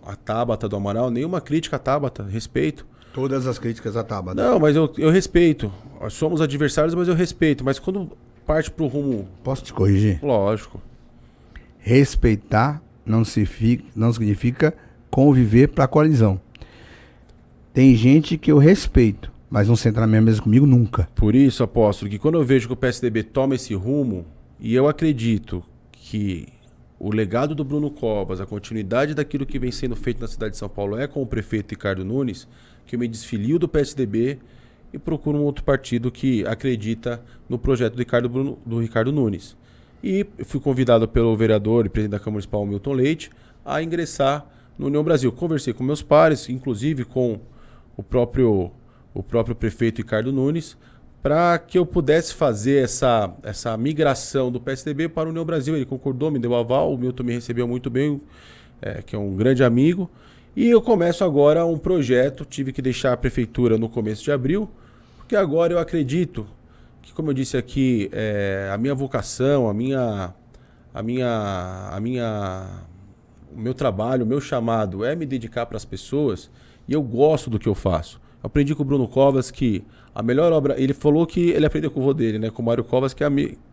a Tabata do Amaral, nenhuma crítica à Tabata, respeito. Todas as críticas à Tabata. Não, mas eu respeito. Nós somos adversários, mas eu respeito. Mas quando parte pro rumo... Posso te corrigir? Lógico. Respeitar não significa conviver para a coalizão. Tem gente que eu respeito, mas não senta na mesma mesa comigo nunca. Por isso, apóstolo, que quando eu vejo que o PSDB toma esse rumo, e eu acredito que o legado do Bruno Covas, a continuidade daquilo que vem sendo feito na cidade de São Paulo é com o prefeito Ricardo Nunes, que eu me desfilio do PSDB e procuro um outro partido que acredita no projeto do Ricardo Nunes. E fui convidado pelo vereador e presidente da Câmara Municipal, Milton Leite, a ingressar no União Brasil. Conversei com meus pares, inclusive com o próprio prefeito Ricardo Nunes, para que eu pudesse fazer essa migração do PSDB para o União Brasil. Ele concordou, me deu aval, o Milton me recebeu muito bem, que é um grande amigo. E eu começo agora um projeto, tive que deixar a prefeitura no começo de abril, porque agora eu acredito que, como eu disse aqui, a minha vocação, o meu trabalho, o meu chamado é me dedicar para as pessoas, e eu gosto do que eu faço. Eu aprendi com o Bruno Covas que a melhor obra... Ele falou que ele aprendeu com o vô dele, né? Com o Mário Covas, que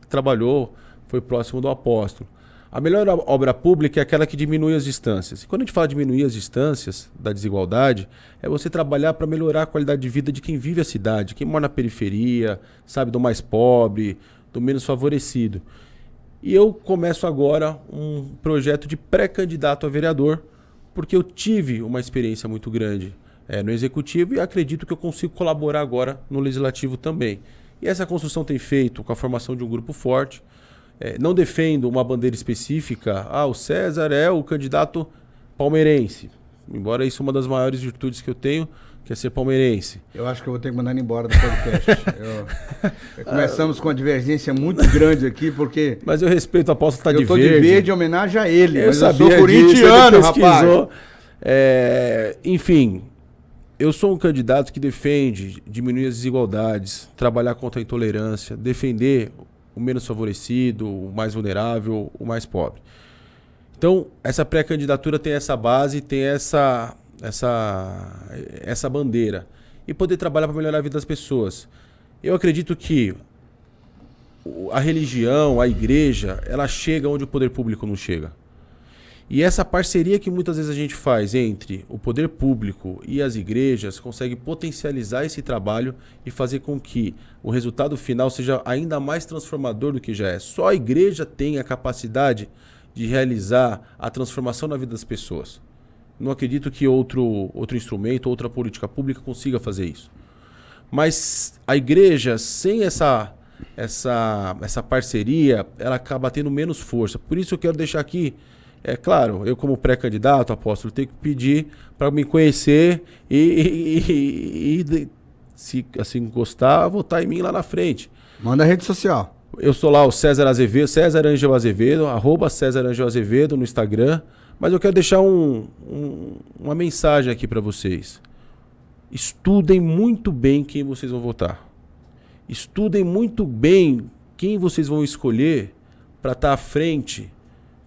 trabalhou, foi próximo do apóstolo. A melhor obra pública é aquela que diminui as distâncias. E quando a gente fala de diminuir as distâncias da desigualdade, é você trabalhar para melhorar a qualidade de vida de quem vive a cidade, quem mora na periferia, sabe, do mais pobre, do menos favorecido. E eu começo agora um projeto de pré-candidato a vereador, porque eu tive uma experiência muito grande no Executivo e acredito que eu consigo colaborar agora no Legislativo também. E essa construção tem feito com a formação de um grupo forte. Não defendo uma bandeira específica. O César é o candidato palmeirense. Embora isso é uma das maiores virtudes que eu tenho, que é ser palmeirense. Eu acho que eu vou ter que mandar ele embora do podcast. Começamos com uma divergência muito grande aqui, porque... Mas eu respeito, a aposta estar de verde. Eu tô de verde em homenagem a ele. Eu sou corintiano, rapaz. Enfim, eu sou um candidato que defende diminuir as desigualdades, trabalhar contra a intolerância, defender o menos favorecido, o mais vulnerável, o mais pobre. Então, essa pré-candidatura tem essa base, tem essa bandeira. E poder trabalhar para melhorar a vida das pessoas. Eu acredito que a religião, a igreja, ela chega onde o poder público não chega. E essa parceria que muitas vezes a gente faz entre o poder público e as igrejas consegue potencializar esse trabalho e fazer com que o resultado final seja ainda mais transformador do que já é. Só a igreja tem a capacidade de realizar a transformação na vida das pessoas. Não acredito que outro instrumento, outra política pública consiga fazer isso. Mas a igreja, sem essa parceria, ela acaba tendo menos força. Por isso eu quero deixar aqui, claro, eu como pré-candidato, apóstolo, tenho que pedir para me conhecer e se assim gostar, votar em mim lá na frente. Manda a rede social. Eu sou lá o César Azevedo, César Ângelo Azevedo, @César Ângelo Azevedo no Instagram. Mas eu quero deixar uma mensagem aqui para vocês. Estudem muito bem quem vocês vão votar. Estudem muito bem quem vocês vão escolher para estar à frente,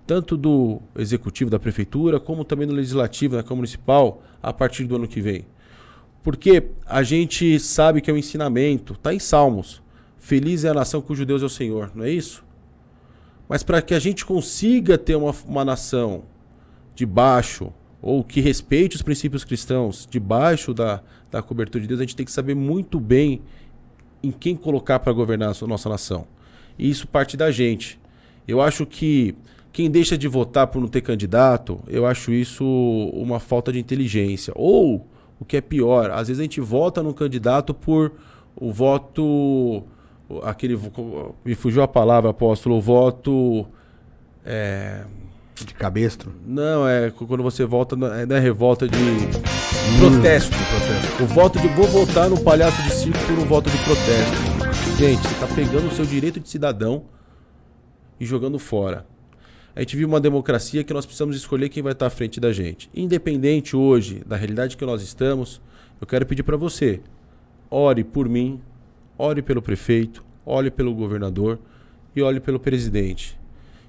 tanto do Executivo da Prefeitura, como também do Legislativo, da Câmara Municipal, a partir do ano que vem. Porque a gente sabe que é um ensinamento, está em Salmos. Feliz é a nação cujo Deus é o Senhor, não é isso? Mas para que a gente consiga ter uma nação de baixo ou que respeite os princípios cristãos debaixo da cobertura de Deus, a gente tem que saber muito bem em quem colocar para governar a nossa nação. E isso parte da gente. Eu acho que quem deixa de votar por não ter candidato, eu acho isso uma falta de inteligência. Ou, o que é pior, às vezes a gente vota num candidato por o voto... me fugiu a palavra, apóstolo, o voto... De cabestro? Não, quando você vota, não é revolta de protesto. O voto de vou votar no palhaço de circo por um voto de protesto. Gente, você tá pegando o seu direito de cidadão e jogando fora. A gente vive uma democracia que nós precisamos escolher quem vai estar à frente da gente. Independente hoje da realidade que nós estamos, eu quero pedir para você, ore por mim, ore pelo prefeito, ore pelo governador e ore pelo presidente.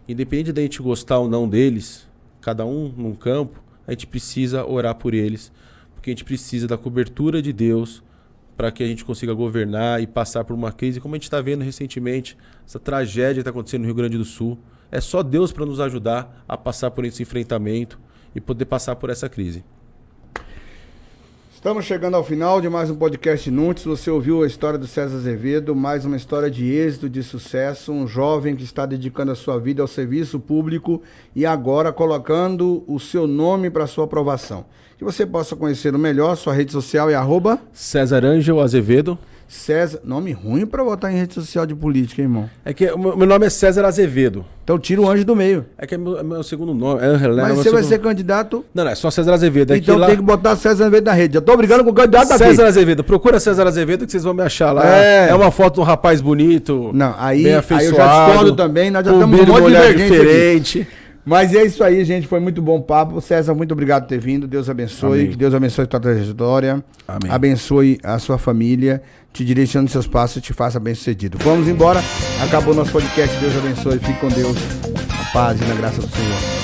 Independente da gente gostar ou não deles, cada um num campo, a gente precisa orar por eles, porque a gente precisa da cobertura de Deus para que a gente consiga governar e passar por uma crise, como a gente está vendo recentemente, essa tragédia que está acontecendo no Rio Grande do Sul. É só Deus para nos ajudar a passar por esse enfrentamento e poder passar por essa crise. Estamos chegando ao final de mais um podcast Nuntes. Você ouviu a história do César Azevedo, mais uma história de êxito, de sucesso, um jovem que está dedicando a sua vida ao serviço público e agora colocando o seu nome para sua aprovação. Que você possa conhecê-lo melhor, sua rede social é César Ângelo Azevedo. César, nome ruim pra botar em rede social de política, hein, irmão? É que o meu nome é César Azevedo. Então tira o Anjo do meio. É que é meu segundo nome. Angel, mas você vai ser candidato? Não, é só César Azevedo. Então tem que botar César Azevedo na rede. Eu tô brigando com o candidato daqui. César Azevedo. Procura César Azevedo que vocês vão me achar lá. É uma foto de um rapaz bonito. Não, aí bem eu afeiçoado, já discordo também. Nós já estamos um monte de diferente. Aqui. Mas é isso aí, gente. Foi muito bom papo. César, muito obrigado por ter vindo. Deus abençoe. Amém. Que Deus abençoe a tua trajetória. Amém. Abençoe a sua família. Te direcionando seus passos e te faça bem-sucedido. Vamos embora. Acabou nosso podcast. Deus abençoe. Fique com Deus. A paz e na graça do Senhor.